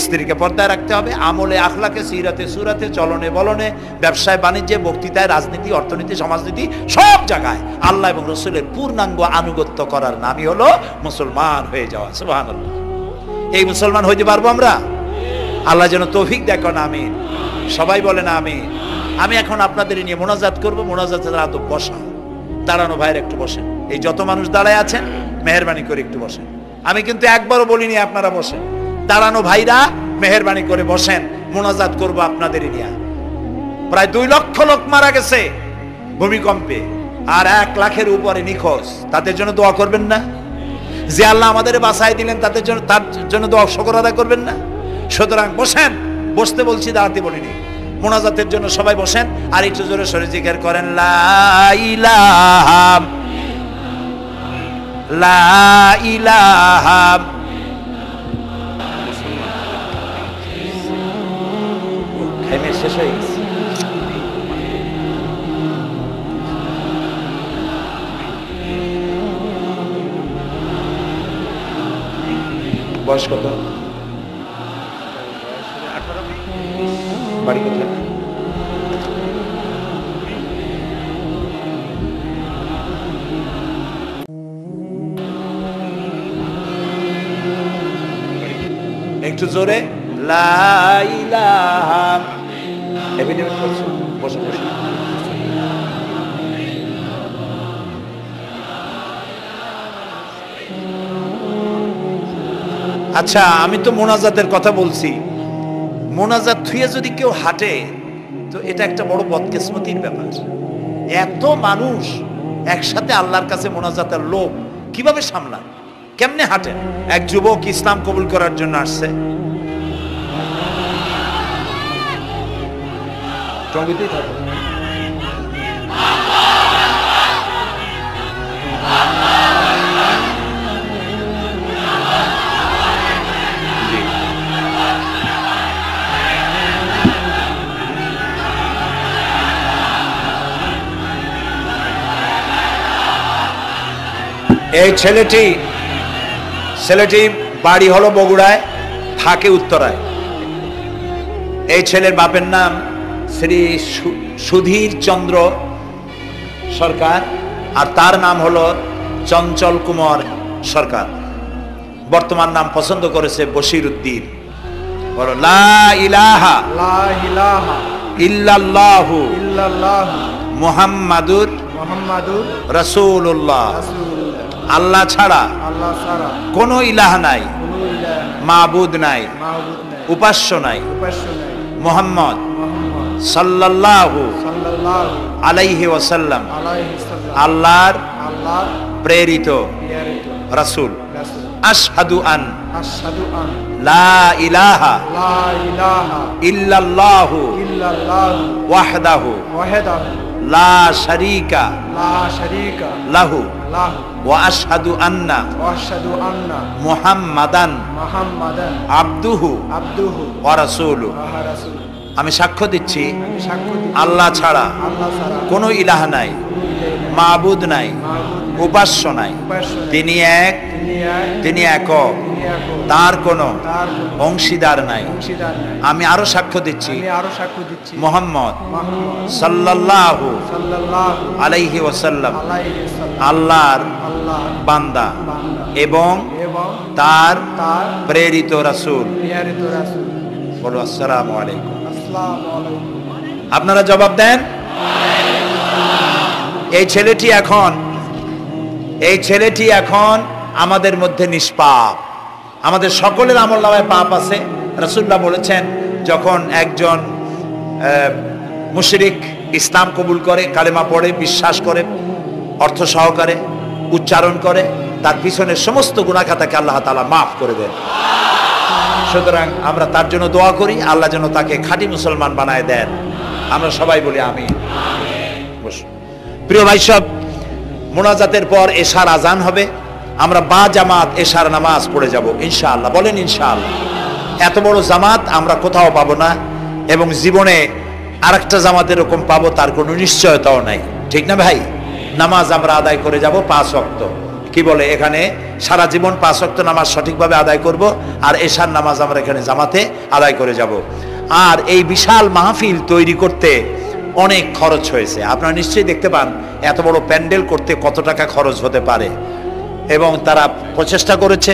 স্ত্রীকে পর্দায় রাখতে হবে, আমলে আখলাকে, সিরাতে সুরাতে, চলনে বলনে, ব্যবসায় বাণিজ্যে, বক্তৃতায়, রাজনীতি, অর্থনীতি, সমাজনীতি, সব জায়গায় আল্লাহ এবং রাসূলের পূর্ণাঙ্গ আনুগত্য করার নামই হলো মুসলমান হয়ে যাওয়া। সুবহানাল্লাহ। এই মুসলমান হইতে পারবো আমরা? আল্লাহ যেন তৌফিক দেখো না। আমিন। সবাই বলেন আমিন। আমি এখন আপনাদের নিয়ে মোনাজাত করবো। মোনাজাতের আদব বসা, দাঁড়ানো ভাইয়ের একটু বসেন। এই যত মানুষ দাঁড়ায় আছেন মেহেরবানি করে একটু বসেন। আমি কিন্তু একবারও বলিনি আপনারা বসেন। দাঁড়ানো ভাইরা মেহেরবানি করে বসেন, মোনাজাত করবো আপনাদেরই নিয়ে। প্রায় 2 লক্ষ লোক মারা গেছে ভূমিকম্পে, আর 1 লাখের উপরে নিখোঁজ। তাদের জন্য দোয়া করবেন না? যে আল্লাহ আমাদের বাঁচাই দিলেন তাদের জন্য, তার জন্য দোয়া শুকর আদায় করবেন না? সুতরাং বসেন, বসতে বলছি, দাঁড়াতে বলিনি। মোনাজাতের জন্য সবাই বসেন, আর একটু জোরে সরে জিকির করেন লা ইলাহা লা ইলাহা। শেষ হয়ে গেছে। বয়স কত? 18। বাড়ি কোথায়? একটু জোরে লা ইলাহা। এভিডেন্স করছো, বসে বসে। আচ্ছা, আমি তো মোনাজাতের কথা বলছি। মোনাজাত থুয়ে যদি কেউ হাঁটে তো এটা একটা বড় বদকিসমতির ব্যাপার। এত মানুষ একসাথে আল্লাহর কাছে মোনাজাতের লোক কিভাবে সামলান, কেমনে হাঁটেন? এক যুবক ইসলাম কবুল করার জন্য আসছে, এই ছেলেটি বাড়ি হলো বগুড়ায়, থাকে উত্তরায়। এই ছেলের বাপের নাম শ্রী সুধীর চন্দ্র সরকার, আর তার নাম হলো চঞ্চল কুমার সরকার। বর্তমান নাম পছন্দ করেছে বশির উদ্দিন। বলো লা ইলাহা ইল্লাল্লাহু মুহাম্মাদুর রাসূলুল্লাহ। আল্লাহ ছাড়া কোনো ইলাহ নাই, মাবুদ নাই, উপাস্য নাই। মুহাম্মদ সাল্লাল্লাহু আলাইহি ওয়াসাল্লাম আল্লাহর প্রেরিত রাসূল। আশহাদু আন লা ইলাহা ইল্লাল্লাহু ওয়াহদাহু লা শারীকা লাহু ওয়া আশহাদু আন্না মুহাম্মাদান আবদুহু ওয়া রাসূলুহু। আমি সাক্ষ্য দিচ্ছি আল্লাহ ছাড়া কোনো ইলাহ নাই, মাবুদ নাই, উপাস্য নাই। তিনি এক, তিনি একক, তার কোনো অংশীদার নাই। আমি আরো সাক্ষ্য দিচ্ছি মুহাম্মদ সাল্লাল্লাহু আলাইহি ওয়াসাল্লাম আল্লাহর বান্দা এবং তার প্রেরিত রাসূল। বলো আসসালামু আলাইকুম। আপনারা জবাব দেন। এই ছেলেটি এখন আমাদের মধ্যে নিষ্পাপ। আমাদের সকলের আমলনামায় পাপ আছে। রাসূলুল্লাহ বলেছেন, যখন একজন মুশরিক ইসলাম কবুল করে, কালেমা পড়ে, বিশ্বাস করে, অর্থ সহকারে উচ্চারণ করে, তার পিছনের সমস্ত গুনাহ খাতাকে আল্লাহ তাআলা মাফ করে দেন। সুতরাং আমরা তার জন্য দোয়া করি, আল্লাহ যেন তাকে খাঁটি মুসলমান বানায় দেন। আমরা সবাই বলি আমিন। প্রিয় ভাই সব, মোনাজাতের পর এশার আজান হবে। আমরা বা জামাত এশার নামাজ পড়ে যাব ইনশাআল্লাহ। বলেন ইনশাআল্লাহ। এত বড় জামাত আমরা কোথাও পাবো না, এবং জীবনে আরেকটা জামাত এরকম পাবো তার কোনো নিশ্চয়তাও নাই। ঠিক না ভাই? নামাজ আমরা আদায় করে যাব 5 ওয়াক্ত। কি বলে, এখানে সারা জীবন 5 ওয়াক্ত নামাজ সঠিকভাবে আদায় করব, আর এশার নামাজ আমরা এখানে জামাতে আদায় করে যাব। আর এই বিশাল মাহফিল তৈরি করতে অনেক খরচ হয়েছে। আপনারা নিশ্চয়ই দেখতে পান এত বড় প্যান্ডেল করতে কত টাকা খরচ হতে পারে, এবং তারা প্রচেষ্টা করেছে।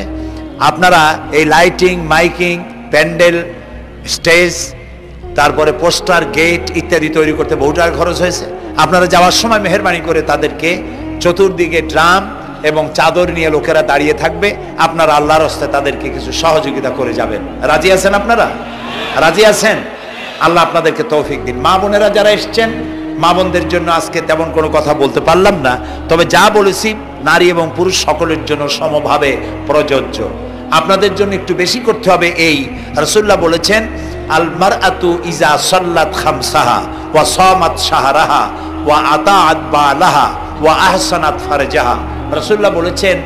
আপনারা এই লাইটিং, মাইকিং, প্যান্ডেল, স্টেজ, তারপরে পোস্টার, গেট ইত্যাদি তৈরি করতে বহু টাকা খরচ হয়েছে। আপনারা যাওয়ার সময় মেহেরবানি করে তাদেরকে চতুর্দিকে ড্রাম এবং চাদর নিয়ে লোকেরা দাঁড়িয়ে থাকবে। আপনারা আল্লাহর হস্তে তাদেরকে কিছু সহযোগিতা করে যাবেন। রাজি আছেন? আপনারা রাজি আছেন? আল্লাহ আপনাদেরকে তৌফিক দিন। মা বোনেরা যারা এসছেন, মা বোনদের জন্য আজকে তেমন কোনো কথা বলতে পারলাম না, তবে যা বলেছি নারী এবং পুরুষ সকলের জন্য সমভাবে প্রযোজ্য। আপনাদের জন্য একটু বেশি করতে হবে। এই রাসূলুল্লাহ বলেছেন, আল মারআতু ইজা সাল্লাত খামসাহা ওয়া সামাত শাহরাহা ওয়া আতাআত বালাহা ওয়া আহসানাত ফারজাহা। রাসূলুল্লাহ বলেছেন,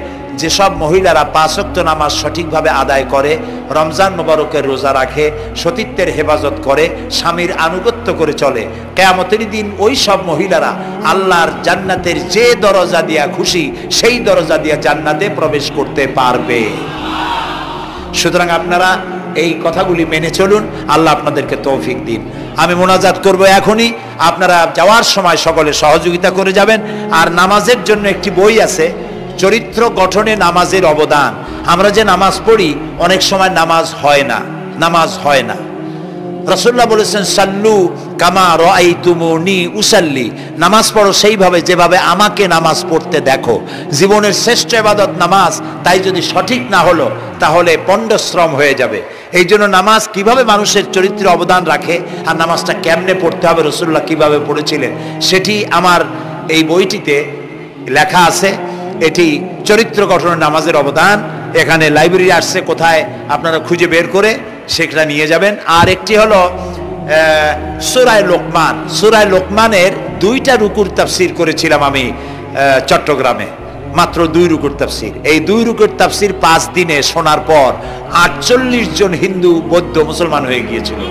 যেসব মহিলারা 5 ওয়াক্ত নামাজ সঠিকভাবে আদায় করে, রমজান মোবারকের রোজা রাখে, সতীত্বের হেফাজত করে, স্বামীর আনুগত্য করে চলে, কিয়ামতের দিন ওই সব মহিলারা আল্লাহর জান্নাতের যে দরজা দিয়া খুশি সেই দরজা দিয়া জান্নাতে প্রবেশ করতে পারবে। সুতরাং আপনারা এই কথাগুলি মেনে চলুন। আল্লাহ আপনাদেরকে তৌফিক দিন। আমি মোনাজাত করব এখনই। আপনারা যাওয়ার সময় সকলে সহযোগিতা করে যাবেন। আর নামাজের জন্য একটি বই আছে, চরিত্র গঠনে নামাজের অবদান। আমরা যে নামাজ পড়ি, অনেক সময় নামাজ হয় না। রাসূলুল্লাহ বলেছেন, সাল্লু কামা রাআইতুমুনি উসাল্লি। নামাজ পড়ো সেইভাবে যেভাবে আমাকে নামাজ পড়তে দেখো। জীবনের শ্রেষ্ঠ ইবাদত নামাজ, তাই যদি সঠিক না হলো তাহলে পণ্ডশ্রম হয়ে যাবে। এই জন্য নামাজ কিভাবে মানুষের চরিত্রে অবদান রাখে, আর নামাজটা কেমনে পড়তে হবে, রাসূলুল্লাহ কিভাবে পড়েছিলেন, সেটি আমার এই বইটিতে লেখা আছে। এটি চরিত্র গঠনের নামাজের অবদান। এখানে লাইব্রেরি আসছে, কোথায় আপনারা খুঁজে বের করে সেটা নিয়ে যাবেন। আর একটি হলো সূরা লোকমান। সূরা লোকমানের 2টা রুকুর তাফসীর করেছিলাম আমি চট্টগ্রামে, মাত্র 2 রুকুর তাফসীর। এই 2 রুকুর তাফসীর 5 দিনে শোনার পর 48 জন হিন্দু, বৌদ্ধ, মুসলমান হয়ে গিয়েছিল।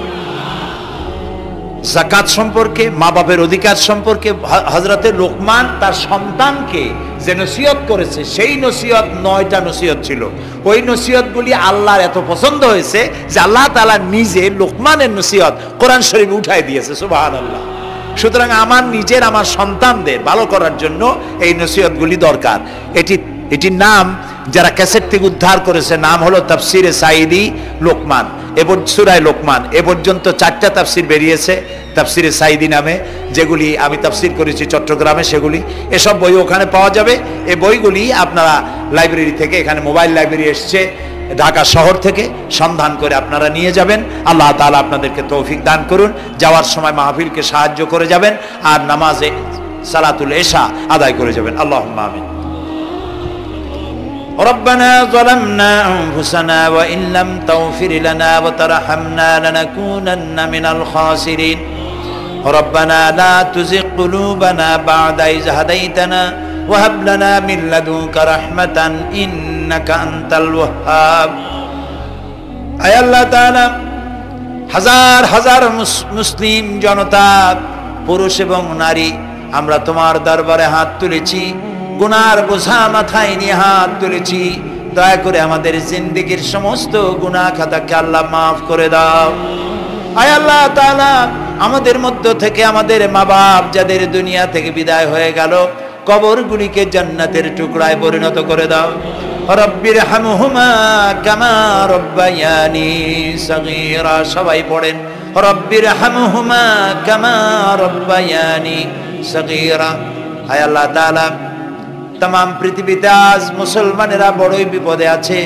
যাকাত সম্পর্কে, মা বাপের অধিকার সম্পর্কে হযরতে লোকমান তার সন্তানকে যে নসিহত করেছে, সেই নসিহত 9টা নসিহত ছিল। ওই নসিহতগুলি আল্লাহর এত পছন্দ হয়েছে যে আল্লাহ তাআলা নিজে লোকমানের নসিহত কোরআন শরীফে উঠাই দিয়েছে, সুবহানাল্লাহ। সুতরাং আমার নিজের, আমার সন্তানদের ভালো করার জন্য এই নসিহতগুলি দরকার। এটির নাম যারা ক্যাসেট থেকে উদ্ধার করেছে নাম হলো তাফসিরে সাঈদী লোকমান, এবার সূরা লোকমান। এ পর্যন্ত 4টা তাফসির বেরিয়েছে তাফসিরে সাঈদী নামে, যেগুলি আমি তাফসির করেছি চট্টগ্রামে, সেগুলি এসব বই ওখানে পাওয়া যাবে। এই বইগুলি আপনারা লাইব্রেরি থেকে, এখানে মোবাইল লাইব্রেরি এসছে ঢাকা শহর থেকে, সন্ধান করে আপনারা নিয়ে যাবেন। আল্লাহ তাআলা আপনাদেরকে তৌফিক দান করুন। যাওয়ার সময় মাহফিলকে সাহায্য করে যাবেন, আর নামাজে সালাতুল ইশা আদায় করে যাবেন। আল্লাহুম্মা আমিন। ربنا ظلمنا أنفسنا وإن لم تغفر لنا وترحمنا لنكونن من الخاسرين ربنا لا تزغ قلوبنا بعد إذ هديتنا وهب لنا من لدنك رحمة إنك أنت الوهاب أي الله تعالى হাজার হাজার মুসলিম জনতা, পুরুষ এবং নারী, আমরা তোমার দরবারে হাত তুলেছি, গুনার বোঝা মাথায় নিয়ে হাত তুলেছি। দয়া করে আমাদের জিন্দেগীর সমস্ত গুনাহ খাতাকে আল্লাহ মাফ করে দাও। আয় আল্লাহ তাআলা, আমাদের মধ্য থেকে আমাদের মা বাপ যাদের দুনিয়া থেকে বিদায় হয়ে গেল, কবরগুলিকে জান্নাতের টুকরায় পরিণত করে দাও। রব্বির হামহুমা কামা রব্বায়ানি সগীরা। সবাই পড়েন রব্বির হামহুমা কামা রব্বায়ানি সগীরা। আয় আল্লাহ তাআলা, तमाम পৃথিবীতে আজ মুসলমানেরা বড়ই বিপদে আছে।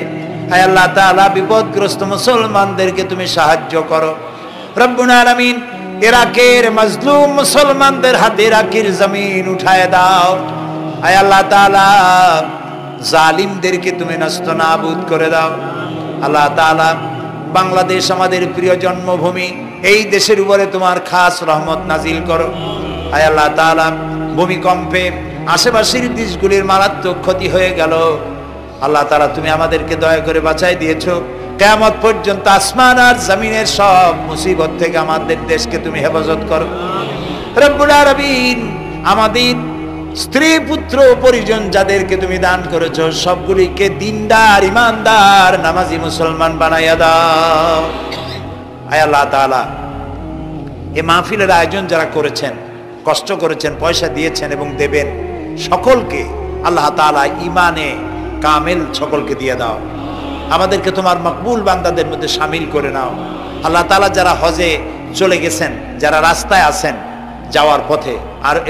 হায় আল্লাহ তাআলা, বিপদগ্রস্ত মুসলমানদেরকে তুমি সাহায্য করো রব্বুল আলামিন। ইরাকের মাজলুম মুসলমানদের হাতে ইরাকের জমিন উঠায় দাও। হায় আল্লাহ তাআলা, জালিমদেরকে তুমি নস্তনাবুদ করে দাও। আল্লাহ তাআলা, বাংলাদেশ আমাদের প্রিয় জন্মভূমি, এই দেশের উপরে তোমার খাস রহমত নাজিল করো। হায় আল্লাহ তাআলা, ভূমিকম্পে আশেপাশের দেশগুলির মারাত্মক ক্ষতি হয়ে গেল। আল্লাহ তাআলা, তুমি আমাদেরকে দয়া করে বাঁচাই দিয়েছো। কিয়ামত পর্যন্ত আসমান আর জমিনের সব মুসিবত থেকে আমাদের দেশকে তুমি হেফাজত করো রব্বুল আলামিন। আমাদের স্ত্রী পুত্র পরিজন যাদেরকে তুমি দান করেছো, সবগুলিকে দিনদার, ইমানদার, নামাজি মুসলমান বানাইয়া দাও। আয় আল্লাহ তাআলা, এই মাহফিলের আয়োজন যারা করেছেন, কষ্ট করেছেন, পয়সা দিয়েছেন এবং দেবেন, সকলকে আল্লাহ তাআলা ইমানে কামেল সকলকে দিয়ে দাও। আমাদেরকে তোমার মকবুল বান্দাদের মধ্যে শামিল করে নাও। আল্লাহ তাআলা, যারা হজে চলে গেছেন, যারা রাস্তায় আছেন যাওয়ার পথে,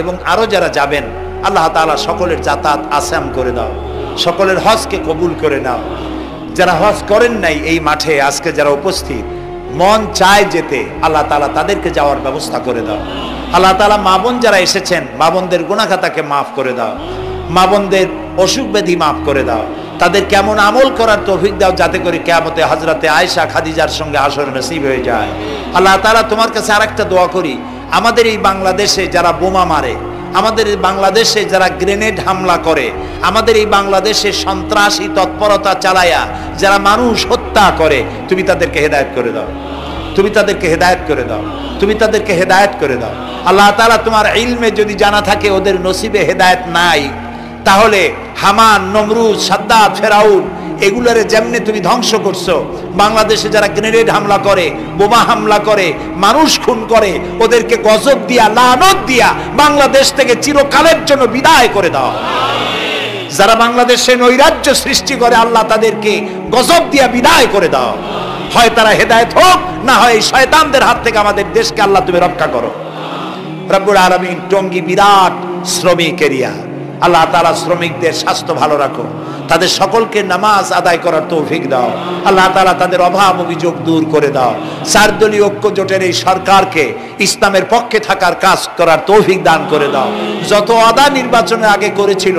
এবং আরো যারা যাবেন, আল্লাহ তাআলা সকলের যাতায়াত আসান করে দাও, সকলের হজকে কবুল করে নাও। যারা হজ করেন নাই, এই মাঠে আজকে যারা উপস্থিত, মন চায় যেতে, আল্লাহ তাআলা তাদেরকে যাওয়ার ব্যবস্থা করে দাও। আল্লাহ তাআলা, মা বোন যারা এসেছেন, মা বোনদের গুনাহ খাতাকে মাফ করে দাও, মা বোনদের অসুখ ব্যাধি মাফ করে দাও, তাদের কেমন আমল করার তৌফিক দাও, যাতে করে কিয়ামতে হযরতে আয়েশা খাদিজার সঙ্গে আসর নসিব হয়ে যায়। আল্লাহ তাআলা, তোমার কাছে আরেকটা দোয়া করি, আমাদের এই বাংলাদেশে যারা বোমা মারে, আমাদের এই বাংলাদেশে যারা গ্রেনেড হামলা করে, আমাদের এই বাংলাদেশে সন্ত্রাসী তৎপরতা চালায়া যারা মানুষ হত্যা করে, তুমি তাদেরকে হেদায়েত করে দাও, তুমি তাদেরকে হেদায়েত করে দাও, তুমি তাদেরকে হেদায়েত করে দাও। আল্লাহ তাআলা, তোমার ইলমে যদি জানা থাকে ওদের নসিবে হেদায়েত নাই, তাহলে হামান, নমরুদ, সাদ্দাত, ফেরাউন এগুলারে যেমনি তুমি ধ্বংস করছো, বাংলাদেশে যারা গ্রেনেড হামলা করে, বোমা হামলা করে, মানুষ খুন করে, ওদেরকে গজব দিয়া, লানত দিয়া বাংলাদেশ থেকে চিরকালের জন্য বিদায় করে দাও। যারা বাংলাদেশে নৈরাজ্য সৃষ্টি করে, আল্লাহ তাদেরকে গজব দিয়া বিদায় করে দাও। হয় তারা হেদায়েত হোক, না হয় এই শয়তানদের হাত থেকে আমাদের দেশকে আল্লাহ তুমি রক্ষা করো রব্বুল আলামিন। টঙ্গী বিরাট শ্রমিক এরিয়া, আল্লাহ তাআলা শ্রমিকদের স্বাস্থ্য ভালো রাখো, তাদের সকলকে নামাজ আদায় করার তৌফিক দাও। আল্লাহ তাআলা, তাদের অভাব অভিযোগ দূর করে দাও। 4 দলীয় ঐক্য জোটের এই সরকারকে ইসলামের পক্ষে থাকার কাজ করার তৌফিক দান করে দাও। যত ওয়াদা নির্বাচনের আগে করেছিল,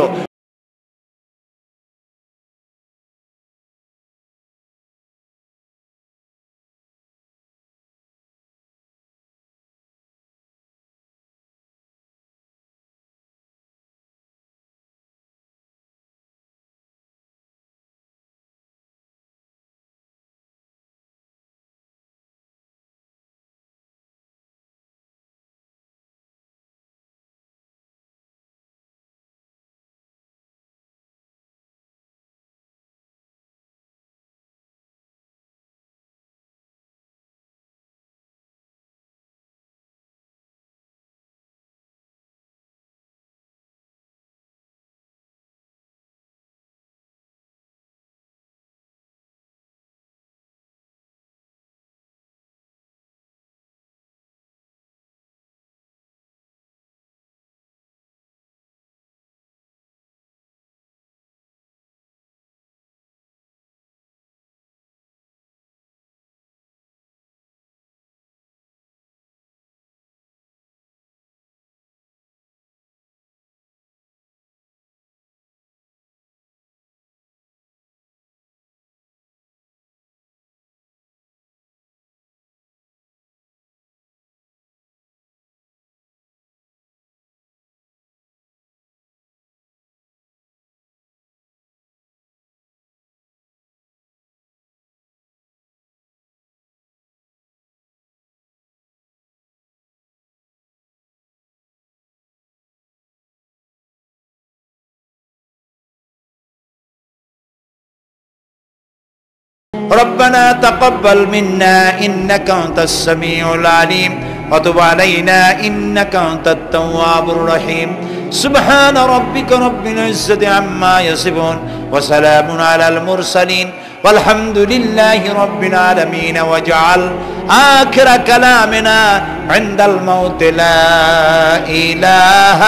ربنا تقبل منا إنك أنت السميع العليم وتب علينا إنك أنت التواب الرحيم سبحان ربك رب العزة عما يصفون وسلام على المرسلين والحمد لله رب العالمين واجعل آخر كلامنا عند الموت لا إله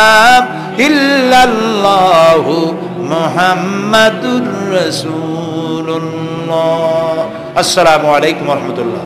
إلا الله محمد رسول الله السلام عليكم ورحمة الله